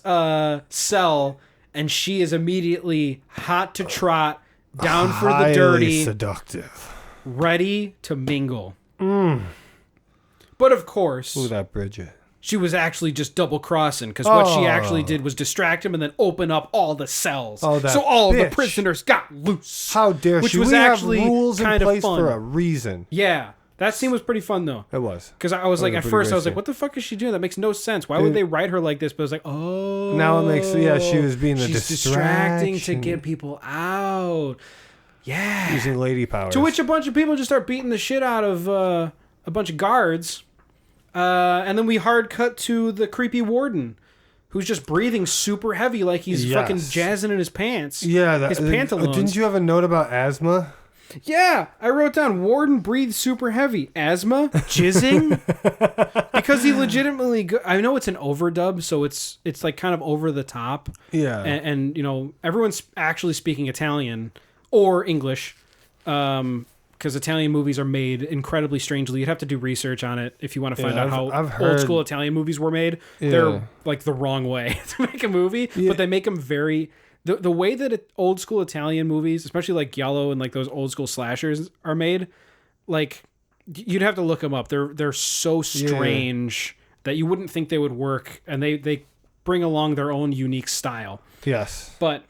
cell, and she is immediately hot to trot, down for the dirty, seductive, ready to mingle. But of course, ooh, that Bridget. She was actually just double crossing, because what she actually did was distract him and then open up all the cells. So all the prisoners got loose. How dare which she? Was we actually have rules in place fun. for a reason. Yeah. That scene was pretty fun, though. It was. Because I was like, at first, I was like, what the fuck is she doing? That makes no sense. Why would they write her like this? But I was like, oh. Now it makes, she was being the distracting to get people out. Yeah. Using lady powers. To which a bunch of people just start beating the shit out of a bunch of guards. And then we hard cut to the creepy warden, who's just breathing super heavy like he's fucking jazzing in his pants. Yeah. His pantaloons. Didn't you have a note about asthma? Yeah, I wrote down Warden breathes super heavy. Asthma? Jizzing? Because he legitimately... I know it's an overdub, so it's like kind of over the top. Yeah. And you know, everyone's actually speaking Italian or English, because Italian movies are made incredibly strangely. You'd have to do research on it if you want to find out how old school Italian movies were made. Yeah. They're like the wrong way to make a movie, but they make them very... The way that old school Italian movies, especially like Giallo and like those old school slashers are made, like you'd have to look them up. They're so strange that you wouldn't think they would work, and they bring along their own unique style. Yes. But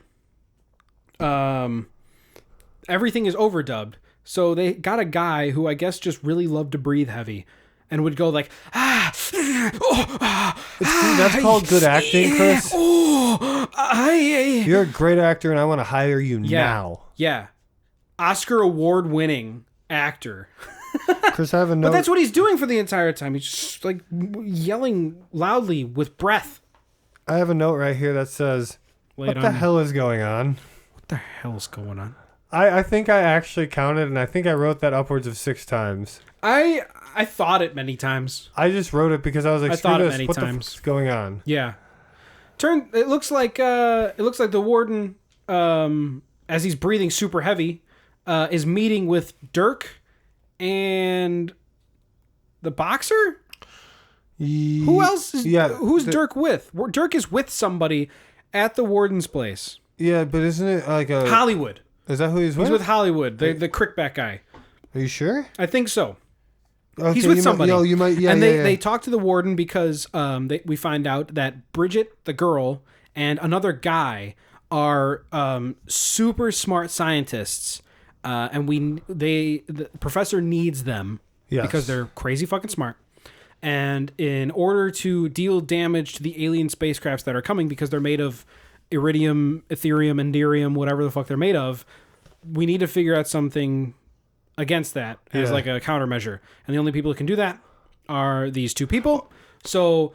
everything is overdubbed. So they got a guy who I guess just really loved to breathe heavy and would go like, that's called good acting, Chris. You're a great actor, and I want to hire you now. Yeah. Oscar award-winning actor. Chris, I have a note. But that's what he's doing for the entire time. He's just like yelling loudly with breath. I have a note right here that says, what the hell is going on? What the hell is going on? I think I actually counted, and I think I wrote that upwards of 6 times. I thought it many times. I just wrote it because I was like, what the fuck's going on? Yeah. It looks like the warden, as he's breathing super heavy, is meeting with Dirk and the boxer. Who else? Who's Dirk with? Dirk is with somebody at the warden's place. Yeah, but isn't it like a Hollywood? Is that who he's with? He's with Hollywood, the crickback guy. Are you sure? I think so. Okay, he's with somebody. They talk to the warden because we find out that Bridget, the girl, and another guy are super smart scientists, and the professor needs them because they're crazy fucking smart. And in order to deal damage to the alien spacecrafts that are coming, because they're made of iridium, etherium, inderium, whatever the fuck they're made of, we need to figure out something against that as like a countermeasure. And the only people who can do that are these two people. So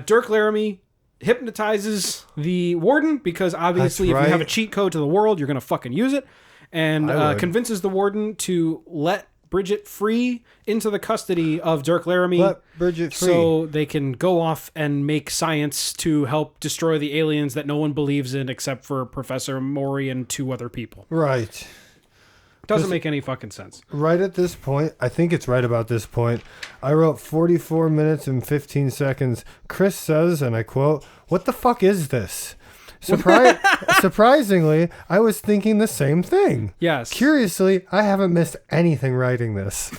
Dirk Laramie hypnotizes the warden because obviously if you have a cheat code to the world, you're going to fucking use it. And convinces the warden to let Bridget free into the custody of Dirk Laramie. Let Bridget free. So they can go off and make science to help destroy the aliens that no one believes in except for Professor Maury and 2 other people. Right. Doesn't make any fucking sense. Right at this point, I think it's right about this point, I wrote 44 minutes and 15 seconds. Chris says, and I quote, "What the fuck is this?" Surprisingly, I was thinking the same thing. Yes. Curiously, I haven't missed anything writing this.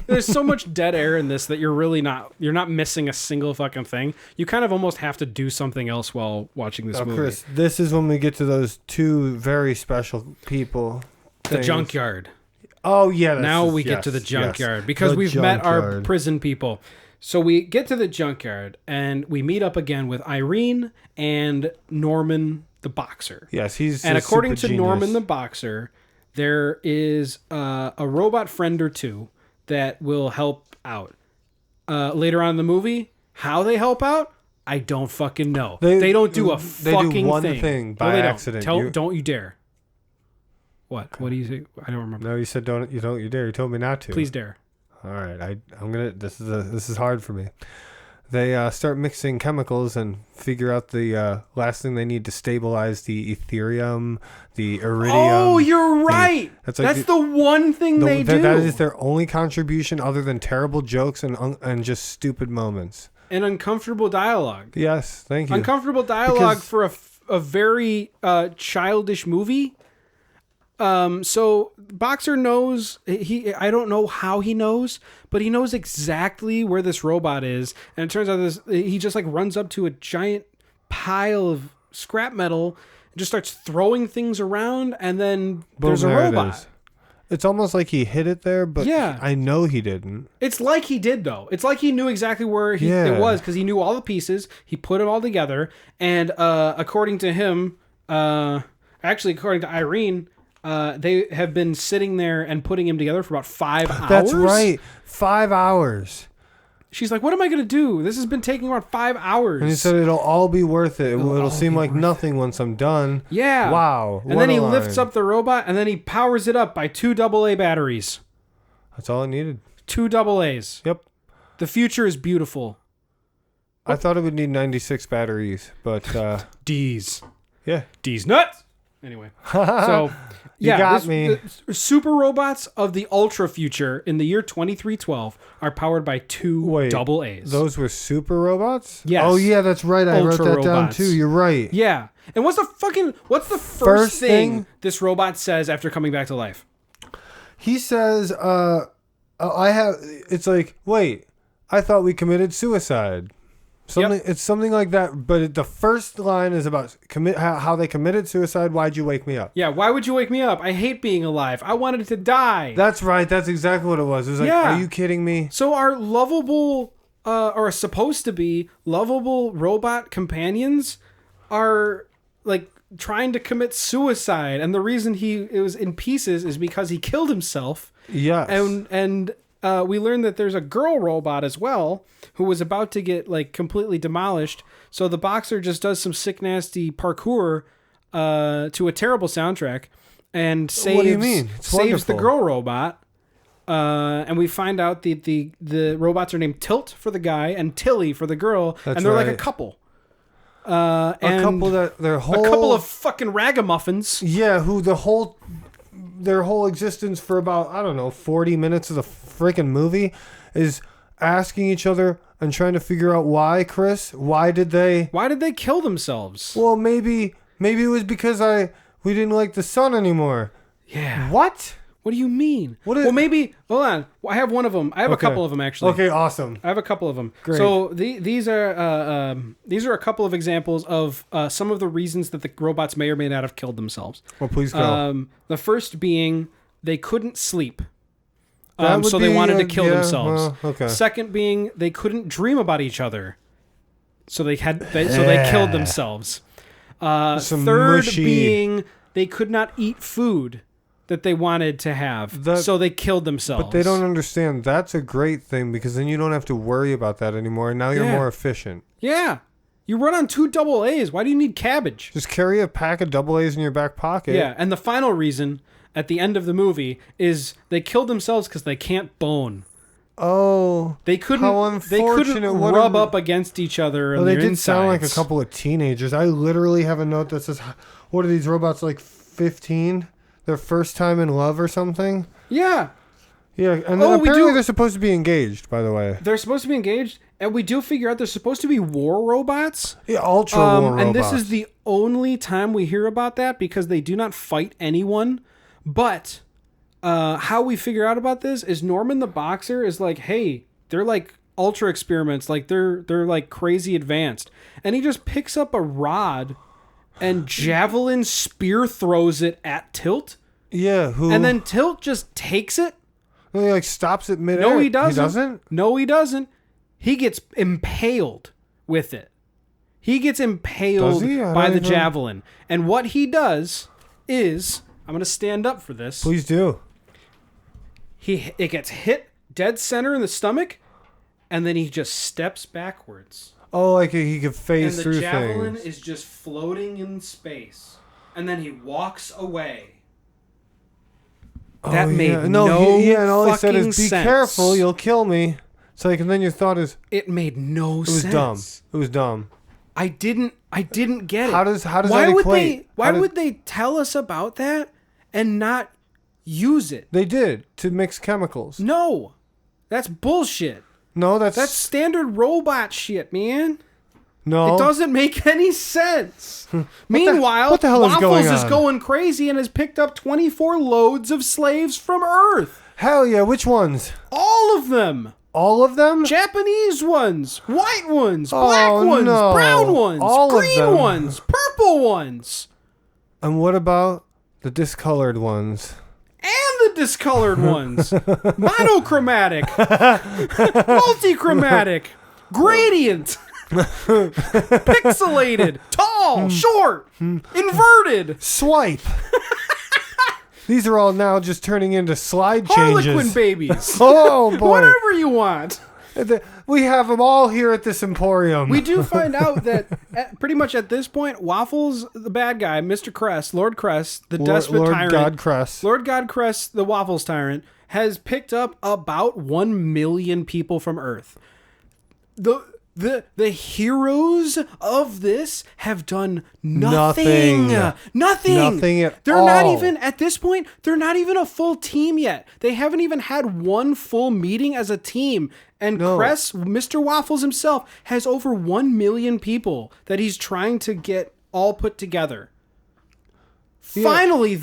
There's so much dead air in this that you're not missing a single fucking thing. You kind of almost have to do something else while watching this movie. Chris, this is when we get to those 2 very special people. The junkyard. Oh, yeah. Now we get to the junkyard because we've met our prison people. So we get to the junkyard and we meet up again with Irene and Norman the boxer. Yes, he's and according to Norman the boxer, there is a robot friend or 2 that will help out. Later on in the movie, how they help out, I don't fucking know. They don't do a fucking thing. They do one thing by accident. Don't you dare. What? What do you say? I don't remember. No, you said don't you dare. You told me not to. Please dare. All right, I'm gonna. This is hard for me. They start mixing chemicals and figure out the last thing they need to stabilize the etherium, the iridium. Oh, you're right. That's the one thing they do. That is their only contribution, other than terrible jokes and just stupid moments and uncomfortable dialogue. Yes, thank you. Uncomfortable dialogue for a very childish movie. So Boxer knows I don't know how he knows, but he knows exactly where this robot is. And it turns out he just like runs up to a giant pile of scrap metal and just starts throwing things around. And then there's a robot. It's almost like he hid it there, but yeah. I know he didn't. It's like he did, though. It's like he knew exactly where it was, because he knew all the pieces. He put it all together, and according to him, actually, according to Irene, they have been sitting there and putting him together for about 5 hours. That's right. 5 hours. She's like, what am I going to do? This has been taking about 5 hours. And he said it'll all be worth it. It'll seem like nothing once I'm done. Yeah. Wow. And then he lifts up the robot, and then he powers it up by 2 AA batteries. That's all it needed. 2 AAs. Yep. The future is beautiful. I thought it would need 96 batteries, but... D's. Yeah. D's nuts. Anyway. So... You got me. The super robots of the ultra future in the year 2312 are powered by 2 AAs. Those were super robots? Yes. Oh, yeah, that's right. I wrote that down, too. You're right. Yeah. And what's the first thing this robot says after coming back to life? He says, it's like, wait, I thought we committed suicide. It's something like that, but the first line is about how they committed suicide. Why'd you wake me up? Yeah, why would you wake me up? I hate being alive. I wanted to die. That's right. That's exactly what it was. It was like, are you kidding me? So our lovable, or supposed to be lovable robot companions are like trying to commit suicide, and the reason it was in pieces is because he killed himself. Yes. And we learned that there's a girl robot as well who was about to get like completely demolished. So the boxer just does some sick, nasty parkour to a terrible soundtrack and saves, what do you mean? saves the girl robot. And we find out the robots are named Tilt for the guy and Tilly for the girl. That's and they're right. like a couple. A couple of fucking ragamuffins. Yeah, who their whole existence for about, I don't know, 40 minutes of the freaking movie is asking each other and trying to figure out why, Chris. Why did they kill themselves? Well, maybe it was because we didn't like the sun anymore. Yeah. What? What do you mean? Maybe. Hold on. I have one of them. I have a couple of them actually. Okay, awesome. I have a couple of them. Great. So these are a couple of examples of some of the reasons that the robots may or may not have killed themselves. Well, please go. The first being they couldn't sleep. So they wanted to kill themselves. Well, okay. Second being they couldn't dream about each other. So they killed themselves. Third being they could not eat food that they wanted to have. So they killed themselves. But they don't understand. That's a great thing because then you don't have to worry about that anymore. And now you're more efficient. Yeah. You run on 2 AAs. Why do you need cabbage? Just carry a pack of AAs in your back pocket. Yeah. And the final reason at the end of the movie is they killed themselves because they can't bone. Oh, they couldn't rub up against each other. Well, they did sound like a couple of teenagers. I literally have a note that says, what are these robots, like 15? Their first time in love or something? Yeah. Yeah, and then apparently they're supposed to be engaged, by the way. They're supposed to be engaged, and we do figure out they're supposed to be war robots. Yeah, ultra war robots. And this is the only time we hear about that because they do not fight anyone. But how we figure out about this is Norman the Boxer is like, hey, they're like ultra experiments, like they're like crazy advanced. And he just picks up a rod and javelin spear throws it at Tilt. Yeah, and then Tilt just takes it. Well, he like stops it midair. No, he doesn't. He doesn't? No, he doesn't. He gets impaled with it. He gets impaled by the javelin. And what he does is, I'm going to stand up for this. Please do. It gets hit dead center in the stomach, and then he just steps backwards. Oh, like he could phase through things. And the javelin is just floating in space. And then he walks away. That made no and all he said is, "Be sense. careful, you'll kill me." It's like, and then your thought is, it made no sense. It was dumb. It was dumb. I didn't get it. How does that equate? Why would they tell us about that and not use it? They did to mix chemicals. No, that's bullshit. No, that's standard robot shit, man. No, it doesn't make any sense. Meanwhile, what the hell Waffles is going crazy and has picked up 24 loads of slaves from Earth. Hell yeah! Which ones? All of them. All of them? Japanese ones, white ones, black ones, brown ones, green ones, purple ones. And what about the discolored ones? and the discolored ones. Monochromatic. Multichromatic. Gradient. Pixelated. Tall. Short. Inverted. Swipe. These are all now just turning into slide changes. Harlequin babies. Oh, boy. Whatever you want. We have them all here at this emporium. We do find out that pretty much at this point, Waffles, the bad guy, Mr. Kress, Lord Kress, the despot tyrant. Lord God Kress, the Waffles tyrant, has picked up about 1 million people from Earth. The heroes of this have done nothing. Nothing at all. Not even, at this point, they're not even a full team yet. They haven't even had one full meeting as a team. And Kress, Mr. Waffles himself, has over 1 million people that he's trying to get all put together. Yeah. Finally,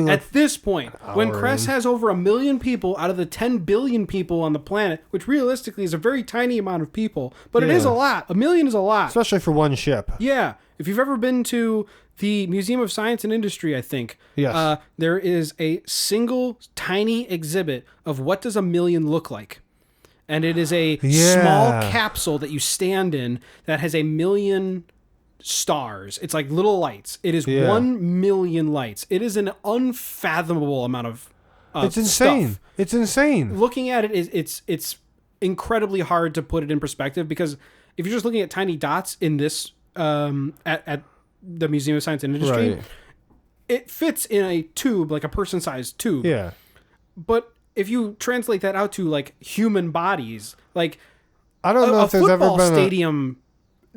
at this point, when Kress has over 1 million people out of the 10 billion people on the planet, which realistically is a very tiny amount of people, but it is a lot. 1 million is a lot. Especially for one ship. Yeah. If you've ever been to the Museum of Science and Industry, I think, there is a single tiny exhibit of what does 1 million look like. And it is a small capsule that you stand in that has 1 million stars. It's like little lights. It is 1 million lights. It is an unfathomable amount of it's insane. Stuff. It's insane. Looking at it, it's incredibly hard to put it in perspective, because if you're just looking at tiny dots in this at the Museum of Science and Industry, it fits in a tube, like a person-sized tube. Yeah. But if you translate that out to like human bodies, like I don't know if there's ever been stadium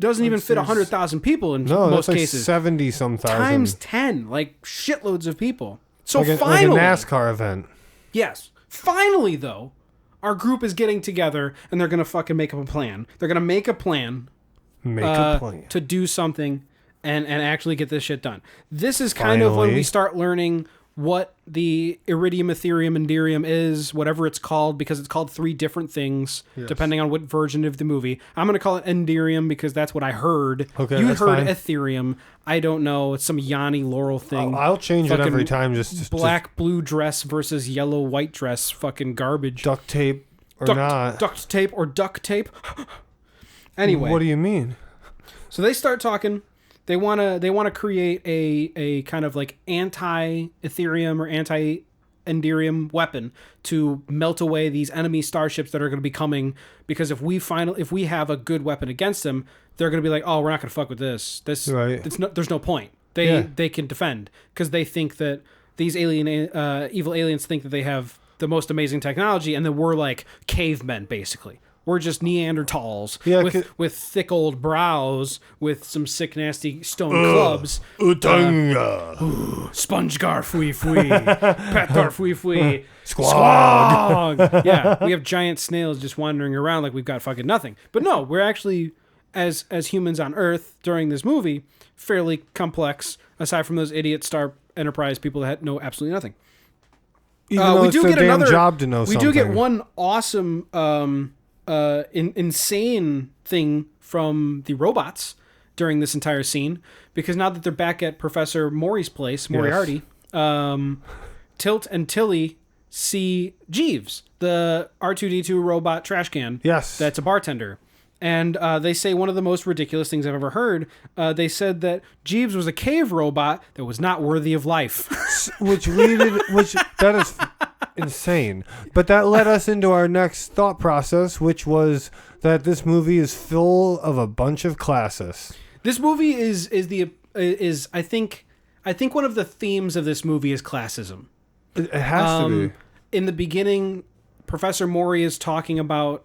doesn't even fit 100,000 people in most cases. 70-some thousand. Times 10, like shitloads of people. So like finally, like a NASCAR event. Yes. Finally, though, our group is getting together and they're going to fucking make up a plan. They're going to make a plan. To do something and actually get this shit done. This is kind of when we start learning what the Iridium, Etherium, and Derium is, whatever it's called, because it's called 3 different things, depending on what version of the movie. I'm going to call it Enderium because that's what I heard. Okay, you heard Etherium. I don't know. It's some Yanni Laurel thing. I'll change it every time. Just blue dress versus yellow white dress. Fucking garbage. Duct tape or not. Duct tape or duct tape. Anyway. What do you mean? So they start talking. They want to create a kind of like anti-Etherium or anti-Enderium weapon to melt away these enemy starships that are going to be coming, because if we have a good weapon against them, they're going to be like, oh, we're not going to fuck with this. There's no point. They can defend, because they think that these evil aliens think that they have the most amazing technology, and then we're like cavemen basically. We're just Neanderthals with thick old brows with some sick, nasty stone clubs. Utanga. Spongegar fui fui. Petgar fui fui. Squawg. Yeah, we have giant snails just wandering around like we've got fucking nothing. But no, we're actually, as humans on Earth during this movie, fairly complex, aside from those idiot Star Enterprise people that know absolutely nothing. Even though it's their damn job to know something. We do get one awesome... insane thing from the robots during this entire scene, because now that they're back at Professor Maury's place, Moriarty, Tilt and Tilly see Jeeves, the R2-D2 robot trash can. Yes. That's a bartender. And they say one of the most ridiculous things I've ever heard. They said that Jeeves was a cave robot that was not worthy of life. Which that is insane. But that led us into our next thought process, which was that this movie is full of a bunch of classists. This movie is I think one of the themes of this movie is classism. It has to be. In the beginning, Professor Maury is talking about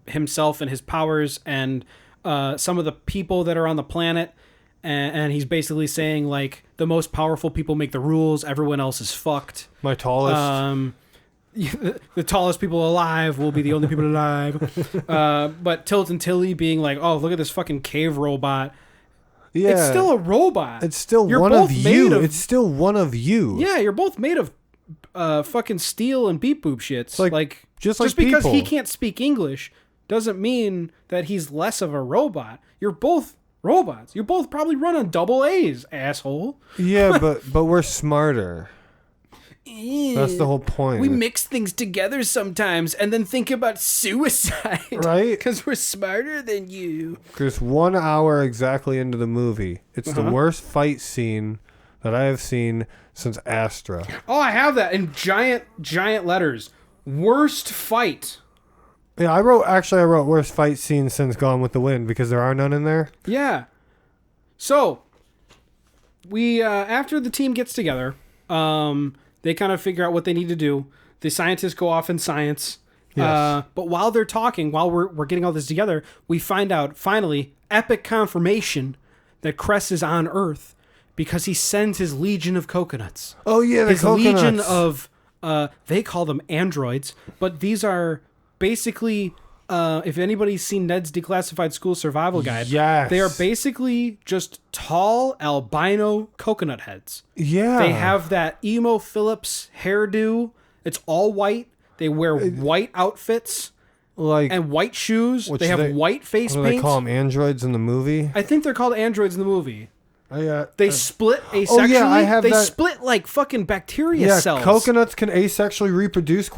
himself and his powers and some of the people that are on the planet, and he's basically saying like the most powerful people make the rules, everyone else is fucked. My tallest the tallest people alive will be the only people alive. But Tilt and Tilly being like, oh, look at this fucking cave robot. Yeah, it's still a robot. It's still one of you. It's still one of you. Yeah, you're both made of fucking steel and beep boop shits. Like just because people. He can't speak English doesn't mean that he's less of a robot. You're both robots. You both probably run on double A's, asshole. Yeah, but we're smarter. That's the whole point. We mix things together sometimes and then think about suicide. Right? Because we're smarter than you. Chris, 1 hour exactly into the movie. It's the worst fight scene that I have seen since Astra. Oh, I have that in giant letters. Worst fight. Yeah, I wrote worst fight scene since Gone with the Wind because there are none in there. Yeah. So, we, after the team gets together, they kind of figure out what they need to do. The scientists go off in science. Yes. But while they're talking, while we're getting all this together, we find out, finally, epic confirmation that Kress is on Earth because he sends his legion of coconuts. Oh, yeah, his legion of, they call them androids, but these are basically... if anybody's seen Ned's Declassified School Survival Guide, yes. They are basically just tall albino coconut heads. Yeah. They have that emo Phillips hairdo. It's all white. They wear white outfits and white shoes. They have white face paint. What do they call them, androids in the movie? I think they're called androids in the movie. They split asexually. Oh, yeah, I have they that. Split like fucking bacteria cells. Coconuts can asexually reproduce, ?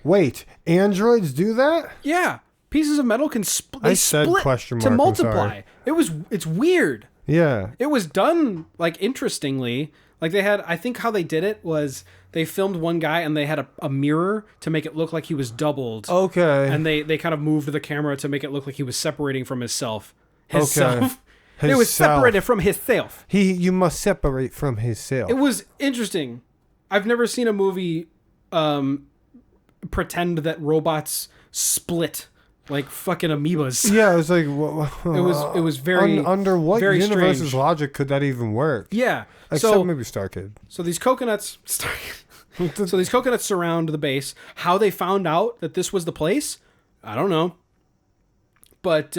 Wait, androids do that? Yeah. Pieces of metal can split to multiply. It's weird. Yeah. It was done like interestingly. Like they had, I think how they did it was they filmed one guy and they had a mirror to make it look like he was doubled. Okay. And they kind of moved the camera to make it look like he was separating from himself. It was separated from himself. You must separate from himself. It was interesting. I've never seen a movie pretend that robots split like fucking amoebas. Yeah, it was like it was very under what very universe's strange. Logic could that even work? Yeah, except maybe Star Kid. So these coconuts, so these coconuts surround the base. How they found out that this was the place, I don't know. But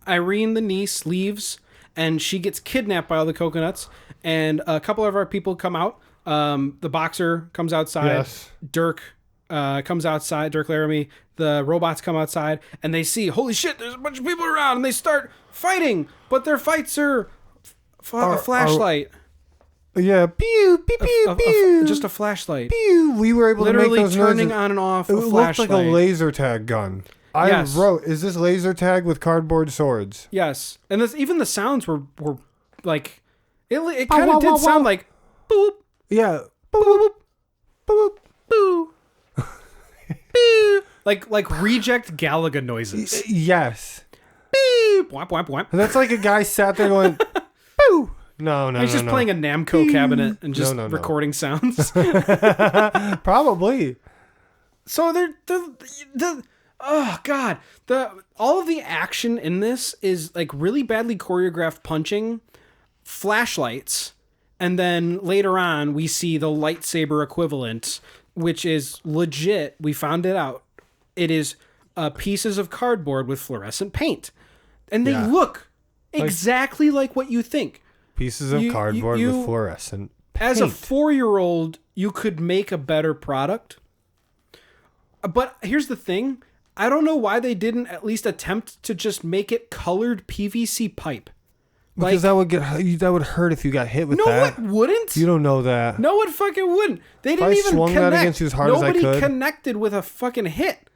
Irene, the niece, leaves. And she gets kidnapped by all the coconuts. And a couple of our people come out. The boxer comes outside. Yes. Dirk comes outside. Dirk Laramie. The robots come outside. And they see, holy shit, there's a bunch of people around. And they start fighting. But their fights are a flashlight. Yeah. Pew, pew, pew, pew. Just a flashlight. Pew. We were able literally to make those turning noises. On and off It a flashlight. looked like a laser tag gun. I wrote, is this laser tag with cardboard swords? Yes. And even the sounds were like, it kind of did sound like, boop. Yeah. Boop, boop, boop, boop. Like reject Galaga noises. Yes. Beep. Whap, whap, whap. That's like a guy sat there going, boo. No. He's just playing a Namco cabinet and just recording sounds. Probably. So they're oh god, all of the action in this is like really badly choreographed punching, flashlights, and then later on we see the lightsaber equivalent, which is legit. We found it out. It is pieces of cardboard with fluorescent paint, and they look exactly like what you think. Pieces of cardboard with fluorescent paint. As a 4-year-old, you could make a better product. But here's the thing. I don't know why they didn't at least attempt to just make it colored PVC pipe. Because that would hurt if you got hit with that. No, it wouldn't. You don't know that. No, it fucking wouldn't. They didn't even swung connect. That against you as hard Nobody as I could. Connected with a fucking hit.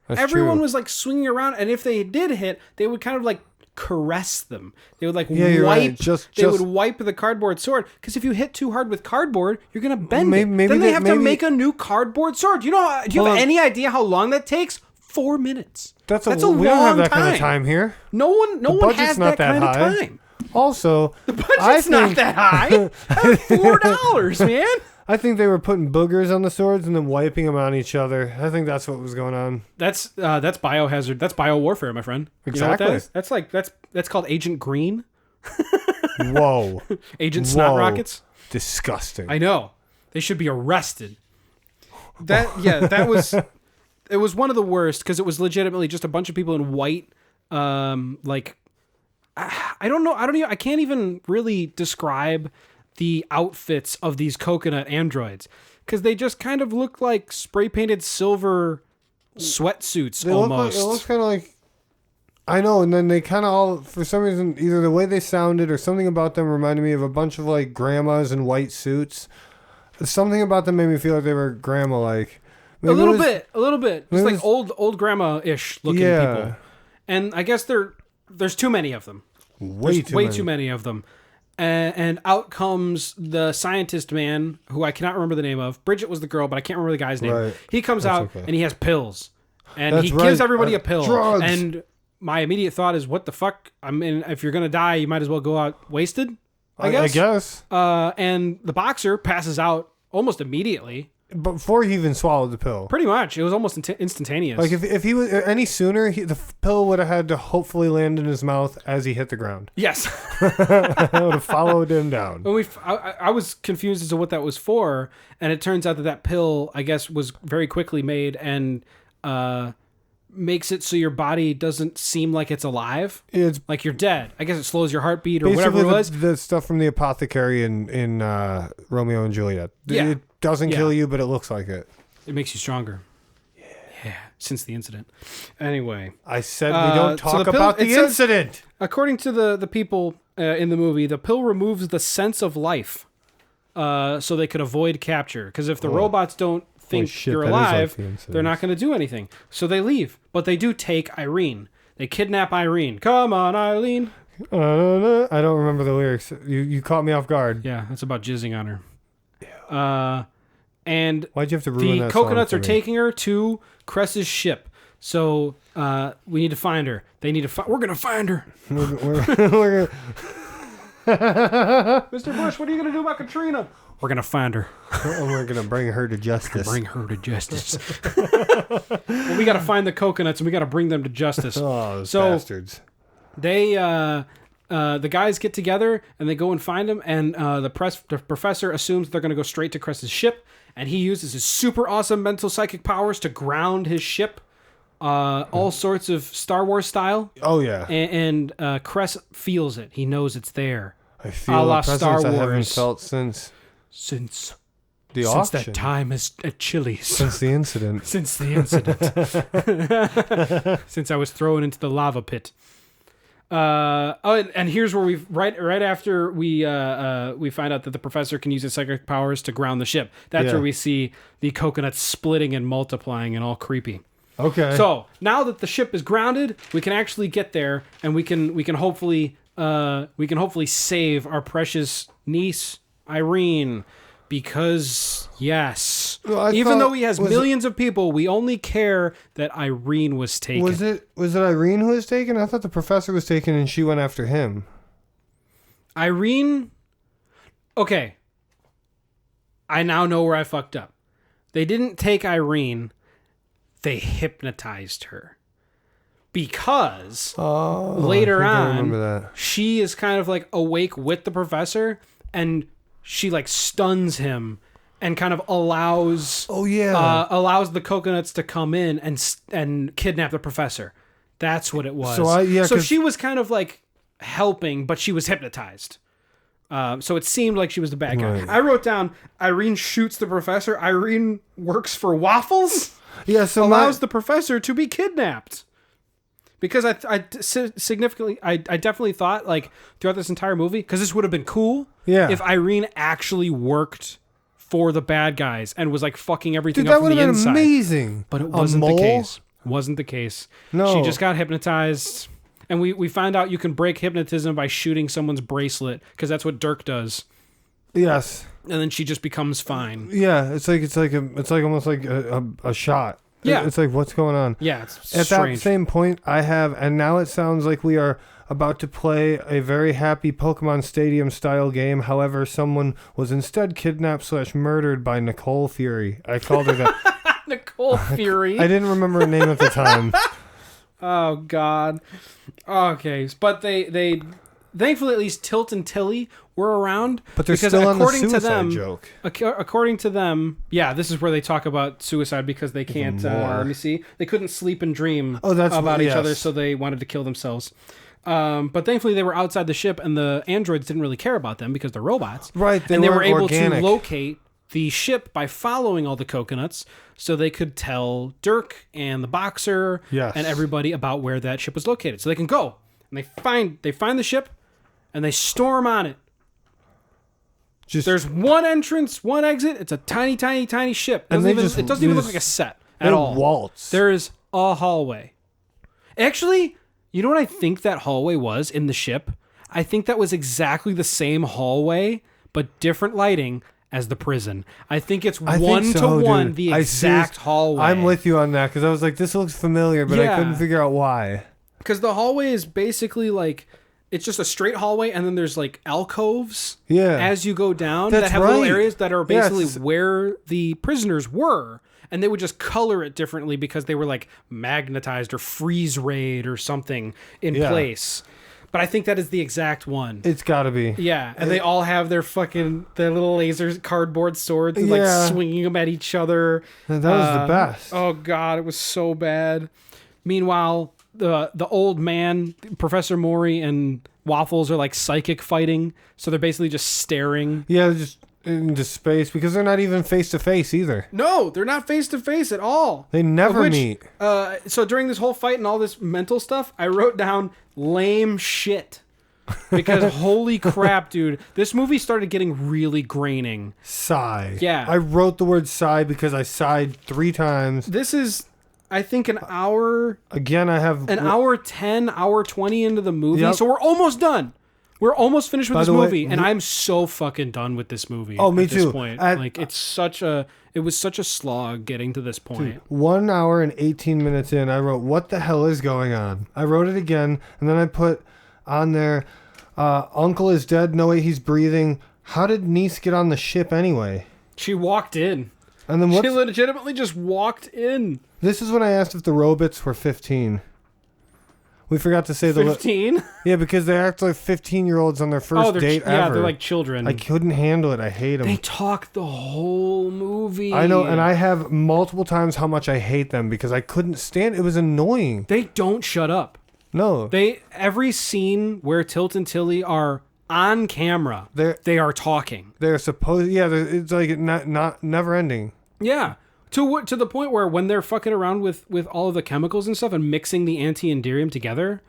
That's Everyone true. was like swinging around, and if they did hit, they would kind of like caress them. They would like wipe. Right. They would wipe the cardboard sword, because if you hit too hard with cardboard, you're gonna bend it. Maybe then they have to make a new cardboard sword. Do you have any idea how long that takes? 4 minutes. That's a long we don't have that time. kind of time here. No one has that kind of time. Also, the budget's not that high. $4, man. I think they were putting boogers on the swords and then wiping them on each other. I think that's what was going on. That's biohazard. That's biowarfare, my friend. Exactly. You know what that is? That's called Agent Green. Whoa. Agent Snot Rockets. Disgusting. I know. They should be arrested. That was. It was one of the worst because it was legitimately just a bunch of people in white. I don't know. I can't even really describe the outfits of these coconut androids because they just kind of look like spray painted silver sweatsuits almost. It looks kind of like. I know, and then they kind of all, for some reason, either the way they sounded or something about them reminded me of a bunch of like grandmas in white suits. something about them made me feel like they were grandma-like. A little bit. Just like old grandma-ish looking people. And I guess there's too many of them. Way too many of them. And out comes the scientist man, who I cannot remember the name of. Bridget was the girl, but I can't remember the guy's name. Right. He comes out and he has pills. And he gives everybody a pill. Drugs. And my immediate thought is, what the fuck? I mean, if you're going to die, you might as well go out wasted, I guess. And the boxer passes out almost immediately. Before he even swallowed the pill. Pretty much. It was almost instantaneous. Like, if he was any sooner, the pill would have had to hopefully land in his mouth as he hit the ground. Yes. It would have followed him down. I was confused as to what that was for, and it turns out that pill, I guess, was very quickly made and makes it so your body doesn't seem like it's alive. It's like you're dead. I guess it slows your heartbeat or whatever it was. The stuff from the apothecary in Romeo and Juliet. Yeah. It doesn't kill you, but it looks like it. It makes you stronger. Yeah. Since the incident. Anyway. I said we don't talk about the incident. According to the people in the movie, the pill removes the sense of life so they could avoid capture. Because if the robots don't think you're alive, they're not going to do anything. So they leave. But they do take Irene. They kidnap Irene. Come on, Eileen. I don't remember the lyrics. You caught me off guard. Yeah, it's about jizzing on her. And why'd you have to ruin that the coconuts are taking her to Kress's ship. So we need to find her. They need to. We're gonna find her. We're Mr. Bush, what are you gonna do about Katrina? We're gonna find her. And we're gonna bring her to justice. Well, we gotta find the coconuts and we gotta bring them to justice. Oh, those bastards! They the guys get together and they go and find him, and the professor assumes they're gonna go straight to Kress's ship, and he uses his super awesome mental psychic powers to ground his ship, all sorts of Star Wars style. Oh yeah, and Kress feels it. He knows it's there. I feel a presence Star Wars. I haven't felt since the auction. Since that time at Chili's. Since the incident. Since I was thrown into the lava pit. And here's where we right after we find out that the professor can use his psychic powers to ground the ship. That's where we see the coconuts splitting and multiplying and all creepy. Okay. So now that the ship is grounded, we can actually get there, and we can hopefully save our precious niece Irene. Because, yes, even though he has millions of people, we only care that Irene was taken. Was it Irene who was taken? I thought the professor was taken and she went after him. Irene? Okay. I now know where I fucked up. They didn't take Irene. They hypnotized her. Because later on, she is kind of like awake with the professor, and she like stuns him and kind of allows the coconuts to come in and kidnap the professor. That's what it was. So she was kind of like helping, but she was hypnotized. So it seemed like she was the bad guy. Right. I wrote down Irene shoots the professor. Irene works for Waffles. Yeah, so allows the professor to be kidnapped. Because I definitely thought, like, throughout this entire movie, because this would have been cool if Irene actually worked for the bad guys and was, like, fucking everything up from the inside. That would have been amazing. But it wasn't the case. Wasn't the case. No. She just got hypnotized. And we found out you can break hypnotism by shooting someone's bracelet, because that's what Dirk does. Yes. And then she just becomes fine. Yeah, it's almost like a shot. Yeah. It's like, what's going on? Yeah, it's At strange. that same point, and now it sounds like we are about to play a very happy Pokemon Stadium style game. However, someone was instead kidnapped / murdered by Nicole Fury. I called her that. Nicole Fury. I didn't remember her name at the time. Oh, God. Okay, but they thankfully at least Tilt and Tilly were around. But they're still on the suicide joke. According to them, this is where they talk about suicide because they can't, let me see, they couldn't sleep and dream about each other, so they wanted to kill themselves. But thankfully they were outside the ship, and the androids didn't really care about them because they're robots. Right, and they were able to locate the ship by following all the coconuts, so they could tell Dirk and the boxer and everybody about where that ship was located. So they can go, and they find the ship, and they storm on it. There's one entrance, one exit. It's a tiny, tiny, tiny ship. It doesn't even look like a set at all. Waltz. There's a hallway. Actually, you know what I think that hallway was in the ship? I think that was exactly the same hallway, but different lighting as the prison. I think it's one-to-one the exact hallway. I'm with you on that because I was like, this looks familiar, but I couldn't figure out why. Because the hallway is basically like, it's just a straight hallway, and then there's like alcoves as you go down that have little areas that are basically where the prisoners were. And they would just color it differently because they were like magnetized or freeze rayed or something in place. But I think that is the exact one. It's got to be. Yeah, and they all have their little laser cardboard swords and like swinging them at each other. That was the best. Oh God, it was so bad. Meanwhile, the old man, Professor Maury and Waffles are like psychic fighting, so they're basically just staring. Yeah, just into space because they're not even face to face either. No, they're not face to face at all. They never meet. So during this whole fight and all this mental stuff, I wrote down lame shit. Because holy crap, dude. This movie started getting really graining. Sigh. Yeah. I wrote the word sigh because I sighed 3 times. This is, I think, an hour. Again, I have... An hour 10, hour 20 into the movie. Yep. So we're almost done. We're almost finished with this movie, and I'm so fucking done with this movie. Oh, me at too. This point. It was such a slog getting to this point. Dude, 1 hour and 18 minutes in, I wrote, what the hell is going on? I wrote it again, and then I put on there, Uncle is dead, no way he's breathing. How did niece get on the ship anyway? She walked in. And then she legitimately just walked in. This is when I asked if the robots were 15. We forgot to say 15? Yeah, because they act like 15-year-olds on their first date ever. Yeah, they're like children. I couldn't handle it. I hate them. They talk the whole movie. I know, and I have multiple times how much I hate them because I couldn't stand it. It was annoying. They don't shut up. No. Every scene where Tilt and Tilly are on camera, they are talking. They're supposed... Yeah, it's like not never ending. Yeah. To the point where when they're fucking around with all of the chemicals and stuff and mixing the anti-Iridium together,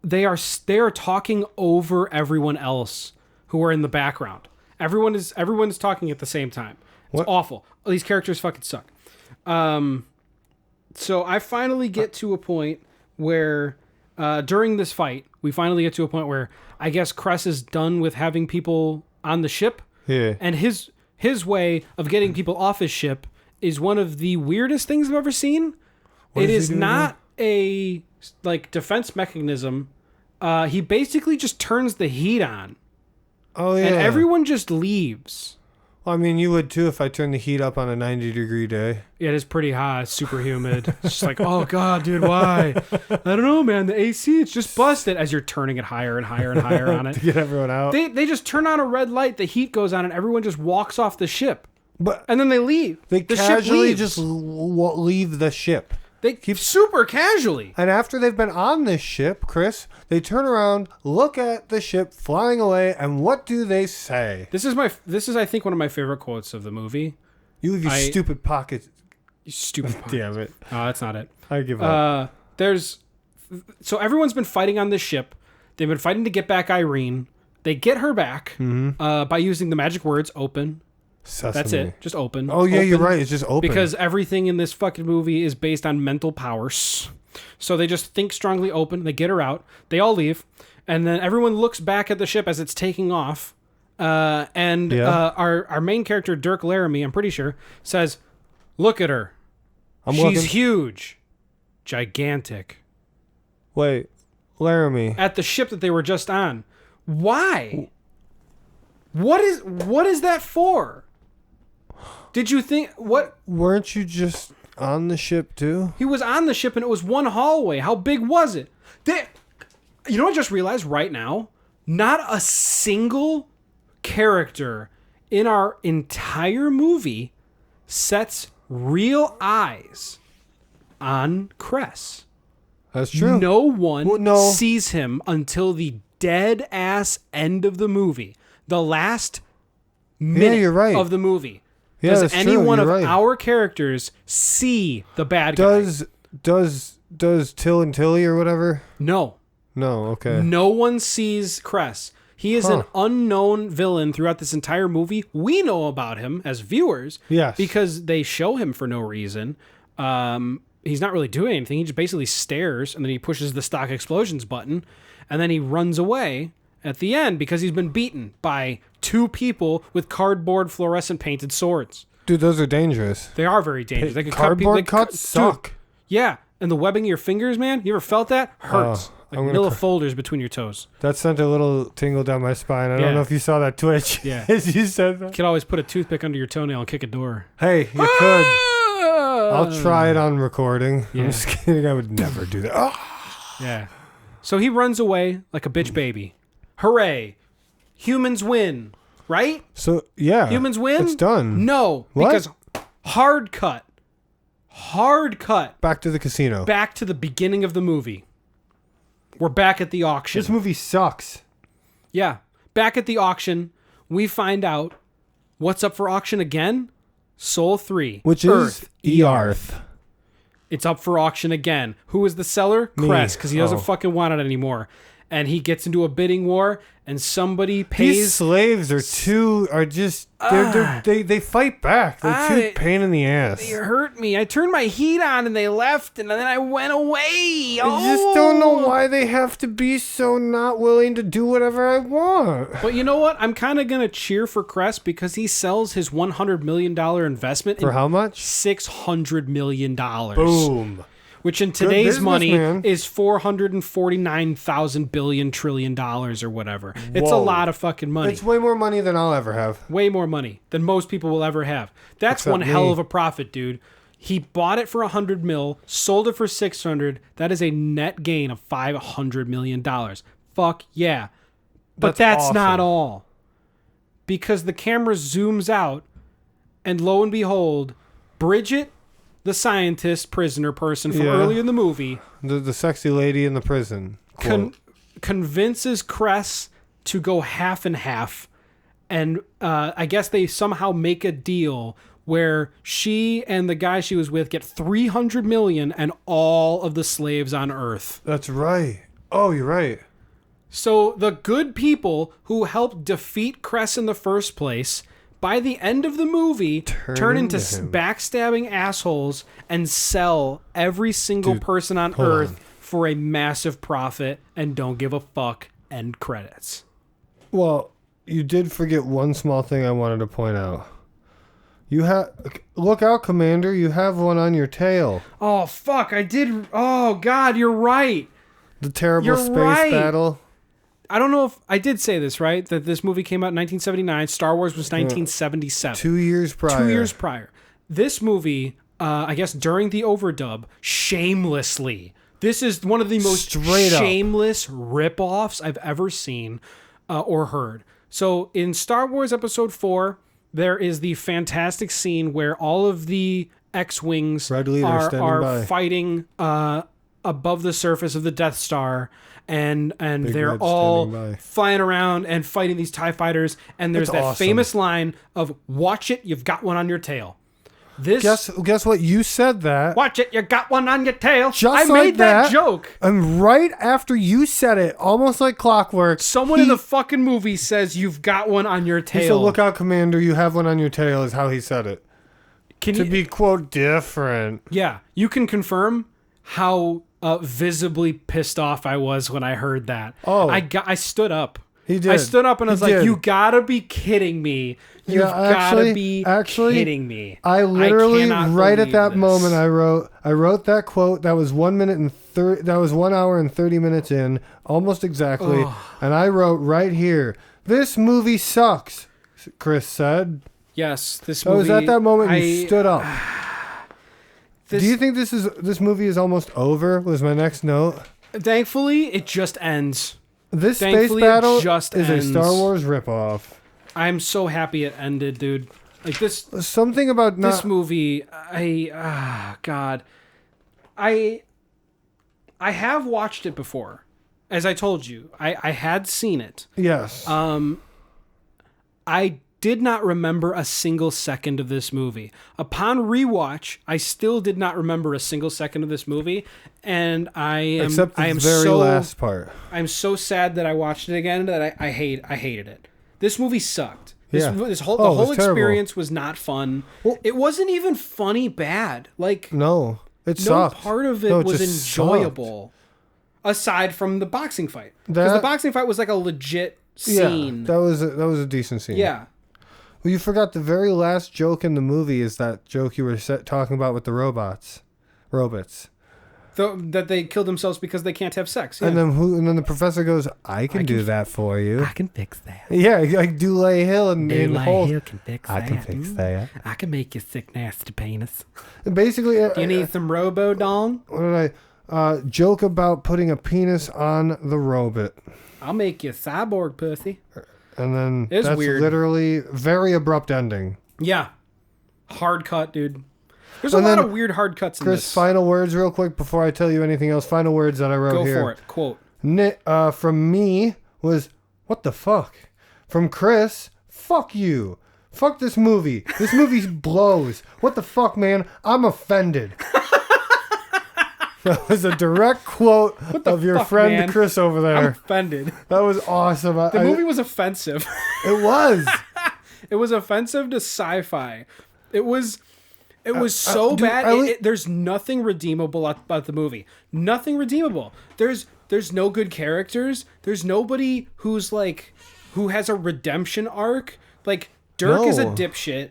they are talking over everyone else who are in the background. Everyone's talking at the same time. It's awful. These characters fucking suck. So I finally get to a point where during this fight, we finally get to a point where I guess Kress is done with having people on the ship. Yeah. And his way of getting people off his ship is one of the weirdest things I've ever seen. It is not a like defense mechanism. He basically just turns the heat on. Oh yeah. And everyone just leaves. Well, I mean, you would too if I turned the heat up on a 90-degree day. Yeah, it is pretty hot. It's super humid. It's just like, oh God, dude, why? I don't know, man. The AC, it's just busted as you're turning it higher and higher and higher on it. To get everyone out. They just turn on a red light, the heat goes on, and everyone just walks off the ship. And then they leave. They casually just leave the ship. They keep super casually. And after they've been on this ship, Chris, they turn around, look at the ship flying away, and what do they say? This is I think one of my favorite quotes of the movie. You leave your stupid pockets. You stupid pockets. Damn it. Oh, that's not it. I give up. So everyone's been fighting on this ship. They've been fighting to get back Irene. They get her back by using the magic words open. Sesame. That's it. Just open. Oh, yeah, you're right. It's just open. Because everything in this fucking movie is based on mental powers. So they just think strongly open. They get her out. They all leave. And then everyone looks back at the ship as it's taking off. Our main character, Dirk Laramie, I'm pretty sure, says, look at her. She's huge. Gigantic. Wait. Laramie. At the ship that they were just on. Why? What is that for? Did you think what? Weren't you just on the ship too? He was on the ship and it was one hallway. How big was it? You know what I just realized right now? Not a single character in our entire movie sets real eyes on Kress. That's true. No one sees him until the dead ass end of the movie. The last minute of the movie. Yeah, does any one of our characters see the bad guy? Does Till and Tilly or whatever? No. No, okay. No one sees Kress. He is an unknown villain throughout this entire movie. We know about him as viewers. Yes. Because they show him for no reason. He's not really doing anything. He just basically stares, and then he pushes the stock explosions button, and then he runs away at the end because he's been beaten by 2 people with cardboard fluorescent painted swords. Dude, those are dangerous. They are very dangerous. They could cardboard cuts suck. Dude, yeah, and the webbing of your fingers, man. You ever felt that? Hurts. Like millifolders between your toes. That sent a little tingle down my spine. I don't know if you saw that twitch. Yeah. As you said that. You could always put a toothpick under your toenail and kick a door. Hey, you could. I'll try it on recording. Yeah. I'm just kidding. I would never do that. Oh. Yeah. So he runs away like a bitch baby. Hooray. Humans win. Right? So, yeah. Humans win? It's done. No. What? Because hard cut. Back to the casino. Back to the beginning of the movie. We're back at the auction. This movie sucks. Yeah. Back at the auction, we find out what's up for auction again? Soul 3. Which Earth, is Earth. It's up for auction again. Who is the seller? Me. Kress, because he doesn't fucking want it anymore. And he gets into a bidding war, and somebody pays. These slaves are just they fight back. They're too pain in the ass. They hurt me. I turned my heat on, and they left, and then I went away. I just don't know why they have to be so not willing to do whatever I want. But you know what? I'm kind of gonna cheer for Kress because he sells his $100 million investment for how much? $600 million. Boom. Which in today's money is 449,000 billion trillion dollars or whatever. Whoa. It's a lot of fucking money. It's way more money than I'll ever have. Way more money than most people will ever have. That's Except one hell of a profit, dude. He bought it for 100 mil, sold it for 600. That is a net gain of $500 million. Fuck yeah. But that's awesome. Not all. Because the camera zooms out, and lo and behold, Bridget, the scientist, prisoner person from earlier in the movie. The sexy lady in the prison. Convinces Kress to go half and half. And I guess they somehow make a deal where she and the guy she was with get 300 million and all of the slaves on Earth. That's right. Oh, you're right. So the good people who helped defeat Kress in the first place, by the end of the movie, turn into backstabbing assholes and sell every single person on Earth for a massive profit and don't give a fuck. End credits. Well, you did forget one small thing I wanted to point out. Look out, Commander. You have one on your tail. Oh, fuck. I did. Oh, God, you're right. The terrible space battle. I don't know if I did say this, right? That this movie came out in 1979. Star Wars was 1977. 2 years prior. 2 years prior. This movie, I guess during the overdub, shamelessly. This is one of the most shameless rip-offs I've ever seen or heard. So in Star Wars Episode 4, there is the fantastic scene where all of the X-Wings are fighting above the surface of the Death Star, and they're all flying around and fighting these TIE fighters, and there's that famous line of, "Watch it, you've got one on your tail." Guess what? You said that. Watch it, you got one on your tail. I made that joke. And right after you said it, almost like clockwork, someone in the fucking movie says, "You've got one on your tail." He said, "Look out, Commander, you have one on your tail," is how he said it. To be, quote, different. Yeah. You can confirm how visibly pissed off I was when I heard that. Oh. I stood up. He did. I stood up and I was like, "You gotta be kidding me. You've gotta be kidding me." I literally, right at that moment, I wrote that quote. That was 1 minute and that was 1 hour and 30 minutes in, almost exactly. And I wrote right here, "This movie sucks," Chris said. Yes, this movie. I was at that moment you stood up. Do you think this movie is almost over? Was my next note. Thankfully, it just ends. This space battle is a Star Wars ripoff. I'm so happy it ended, dude. Like this. Something about this movie. God. I have watched it before, as I told you. I had seen it. Yes. I did not remember a single second of this movie. Upon rewatch, I still did not remember a single second of this movie, and except the very last part. I'm so sad that I watched it again that I hated it. This movie sucked. The whole experience was not fun. Well, it wasn't even funny bad. Like no sucked. Part of it was enjoyable. Sucked. Aside from the boxing fight, because the boxing fight was like a legit scene. Yeah, that was a decent scene. Yeah. Well, you forgot the very last joke in the movie is that joke you were talking about with the robots. That they killed themselves because they can't have sex. Yeah. And then the professor goes, I can do that for you. I can fix that. Yeah, like Dulé Hill and Dulé Hill can fix that. I can fix that. I can make you sick, nasty penis. And basically, do you need some robo-dong? What did I joke about putting a penis on the robot? I'll make you a cyborg pussy. And then that's weird. Literally very abrupt ending. Yeah. Hard cut, dude. There's a lot of weird hard cuts in this. Chris, final words real quick before I tell you anything else. Final words that I wrote here. Go for it. Quote. From me was, what the fuck? From Chris, fuck you. Fuck this movie. This movie blows. What the fuck, man? I'm offended. That was a direct quote of your friend man? Chris over there. I'm offended. That was awesome. The movie was offensive. It was. It was offensive to sci-fi. It was so bad. There's nothing redeemable about the movie. Nothing redeemable. There's no good characters. There's nobody who has a redemption arc. Like Dirk is a dipshit.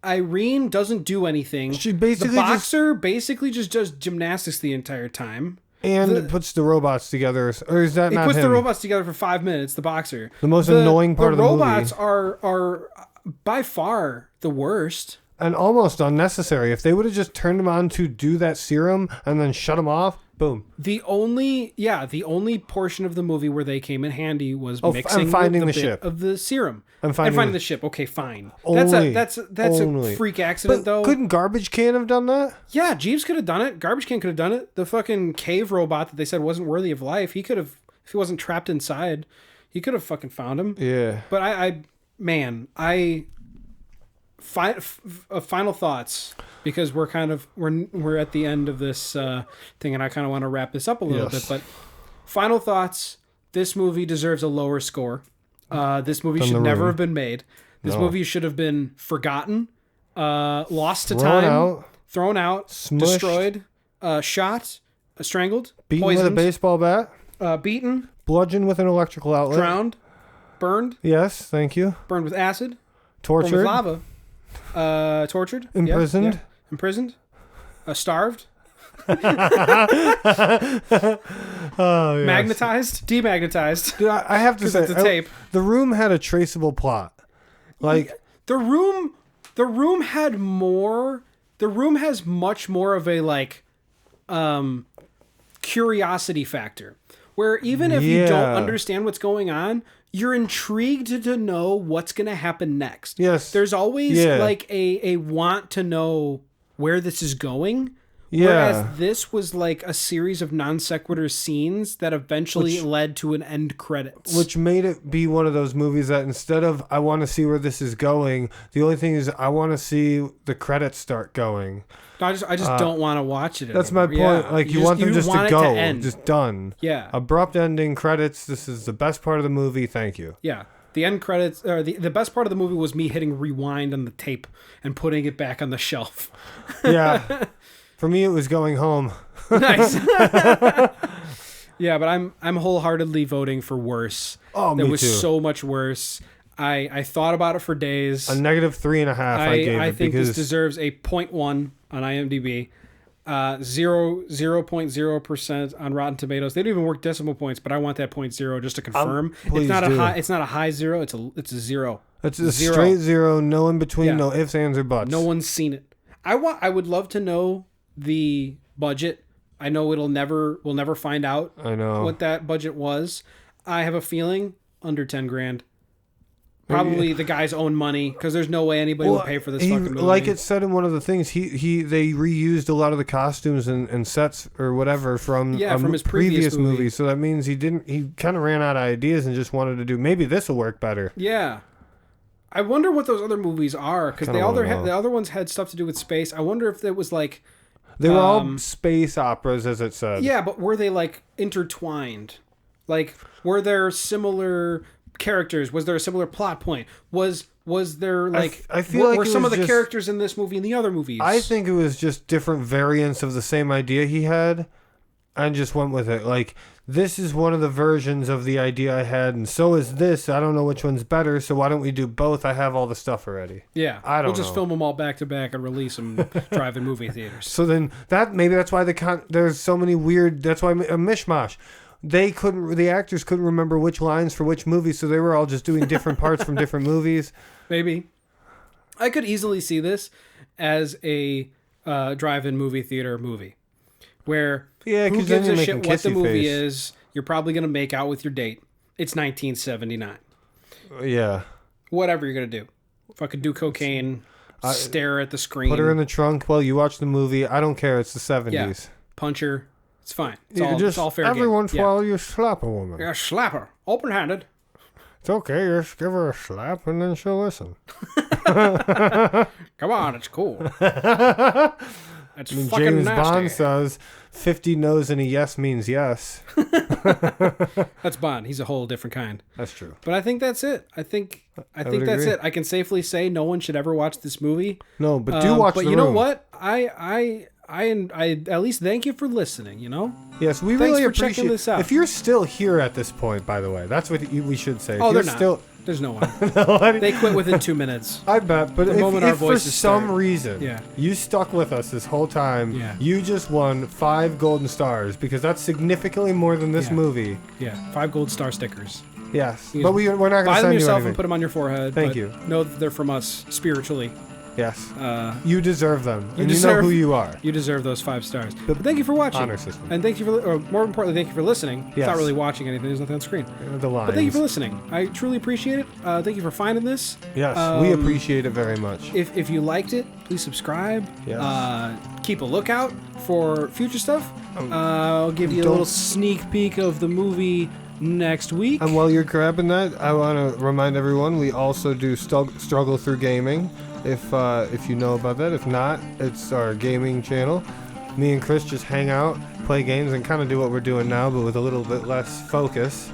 Irene doesn't do anything. She basically the boxer basically just does gymnastics the entire time. And puts the robots together. Or is that not him? He puts the robots together for 5 minutes, the boxer. The most annoying part of the movie. The robots are by far the worst. And almost unnecessary. If they would have just turned them on to do that serum and then shut them off, boom. The only portion of the movie where they came in handy was mixing and finding the ship of the serum and finding the ship. Okay, fine. That's a freak accident, though. Couldn't Garbage Can have done that? Yeah, Jeeves could have done it. Garbage Can could have done it. The fucking cave robot that they said wasn't worthy of life, he could have, if he wasn't trapped inside, he could have fucking found him. Yeah. But final thoughts, because we're at the end of this thing, and I kind of want to wrap this up a little bit. But final thoughts: this movie deserves a lower score. This movie should never have been made. This movie should have been forgotten, lost to time, thrown out, smushed, destroyed, shot, strangled, beaten poisoned, with a baseball bat, beaten, bludgeoned with an electrical outlet, drowned, burned. Yes, thank you. Burned with acid, tortured, burned with lava. Tortured, imprisoned, imprisoned, starved, magnetized, demagnetized. Dude, I have to say, it's a tape. The Room had a traceable plot. Like the room had more. The Room has much more of a curiosity factor, where even if you don't understand what's going on, you're intrigued to know what's going to happen next. Yes. There's always a want to know where this is going. Yeah. Whereas this was like a series of non sequitur scenes that eventually led to an end credits. Which made it be one of those movies that instead of I want to see where this is going, the only thing is I want to see the credits start going. No, I just don't want to watch it anymore. That's my point. Yeah. Like you want them just to go. Just done. Yeah. Abrupt ending, credits. This is the best part of the movie. Thank you. Yeah. The end credits, or the best part of the movie was me hitting rewind on the tape and putting it back on the shelf. Yeah. For me, it was going home. Nice. Yeah, but I'm wholeheartedly voting for worse. Oh, me too. It was so much worse. I thought about it for days. A -3.5 I gave it. I think this deserves a 0.1 on IMDb. 0.0% on Rotten Tomatoes. They don't even work decimal points, but I want that 0.0 just to confirm. It's not a high zero. It's a zero. It's a straight zero. No in between. No ifs, ands, or buts. No one's seen it. I would love to know the budget. I know we'll never find out. I know what that budget was. I have a feeling under 10 grand. Probably the guy's own money, because there's no way anybody would pay for this fucking movie. Like it said in one of the things, they reused a lot of the costumes and sets or whatever from his previous movie. So that means he kind of ran out of ideas and just wanted to do, maybe this will work better. Yeah. I wonder what those other movies are, because the other ones had stuff to do with space. I wonder if it was like... They were all space operas, as it said. Yeah, but were they like intertwined? Like, were there similar characters? Was there a similar plot point? Was there like... I feel like were some of the characters in this movie in the other movies? I think it was just different variants of the same idea he had, and just went with it. Like, this is one of the versions of the idea I had, and so is this. I don't know which one's better, so why don't we do both? I have all the stuff already. Yeah, we'll just film them all back to back and release them drive-in movie theaters. So then maybe that's why there's so many weird. That's why a mishmash. The actors couldn't remember which lines for which movie, so they were all just doing different parts from different movies. Maybe. I could easily see this as a drive-in movie theater movie, where who gives a shit what the movie is? You're probably going to make out with your date. It's 1979. Yeah. Whatever you're going to do. Fucking do cocaine, stare at the screen. Put her in the trunk while you watch the movie. I don't care. It's the 70s. Yeah. Punch her. It's fine. It's all fair game. Every once in a while you slap a woman. Yeah, slap her. Open-handed. It's okay. Just give her a slap and then she'll listen. Come on. It's cool. That's fucking James nasty. Bond says 50 no's and a yes means yes. That's Bond. He's a whole different kind. That's true. But I think that's it. I think that's agree. it. I can safely say no one should ever watch this movie. No, but do watch but The you Room. know what? I at least thank you for listening, you know? Yes, we Thanks really for appreciate checking this out. If you're still here at this point, by the way, that's what we should say. Oh, they're not. There's no one. They quit within 2 minutes. I bet, but if for some reason you stuck with us this whole time, you just won 5 golden stars, because that's significantly more than this movie. Yeah, 5 gold star stickers. Yes, but we're not going to send you buy them yourself anything. And put them on your forehead. Thank you. Know that they're from us spiritually. Yes. You deserve them. You know who you are. You deserve those 5 stars. But thank you for watching. Honor system. And thank you for, or more importantly, thank you for listening. Yes. It's not really watching anything. There's nothing on screen. The lines. But thank you for listening. I truly appreciate it. Thank you for finding this. Yes, we appreciate it very much. If you liked it, please subscribe. Yes. Keep a lookout for future stuff. I'll give you a little sneak peek of the movie next week. And while you're grabbing that, I want to remind everyone we also do Struggle Through Gaming. If you know about that. If not, it's our gaming channel. Me and Chris just hang out, play games, and kind of do what we're doing now, but with a little bit less focus.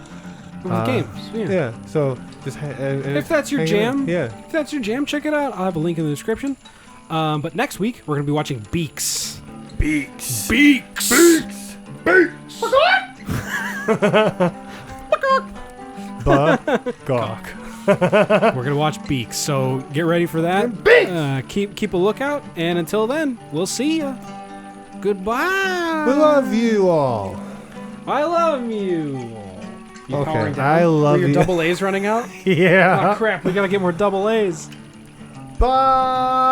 With games, yeah. So just if that's your jam, if that's your jam, check it out. I'll have a link in the description. But next week we're gonna be watching Beaks. Beaks. Beaks. Beaks. Beaks. Gawk. We're gonna watch Beaks, so get ready for that. Beaks. Keep a lookout, and until then, we'll see ya. Goodbye. We love you all. I love you. Okay, I love you. Your double A's running out? Yeah. Oh crap! We gotta get more double A's. Bye.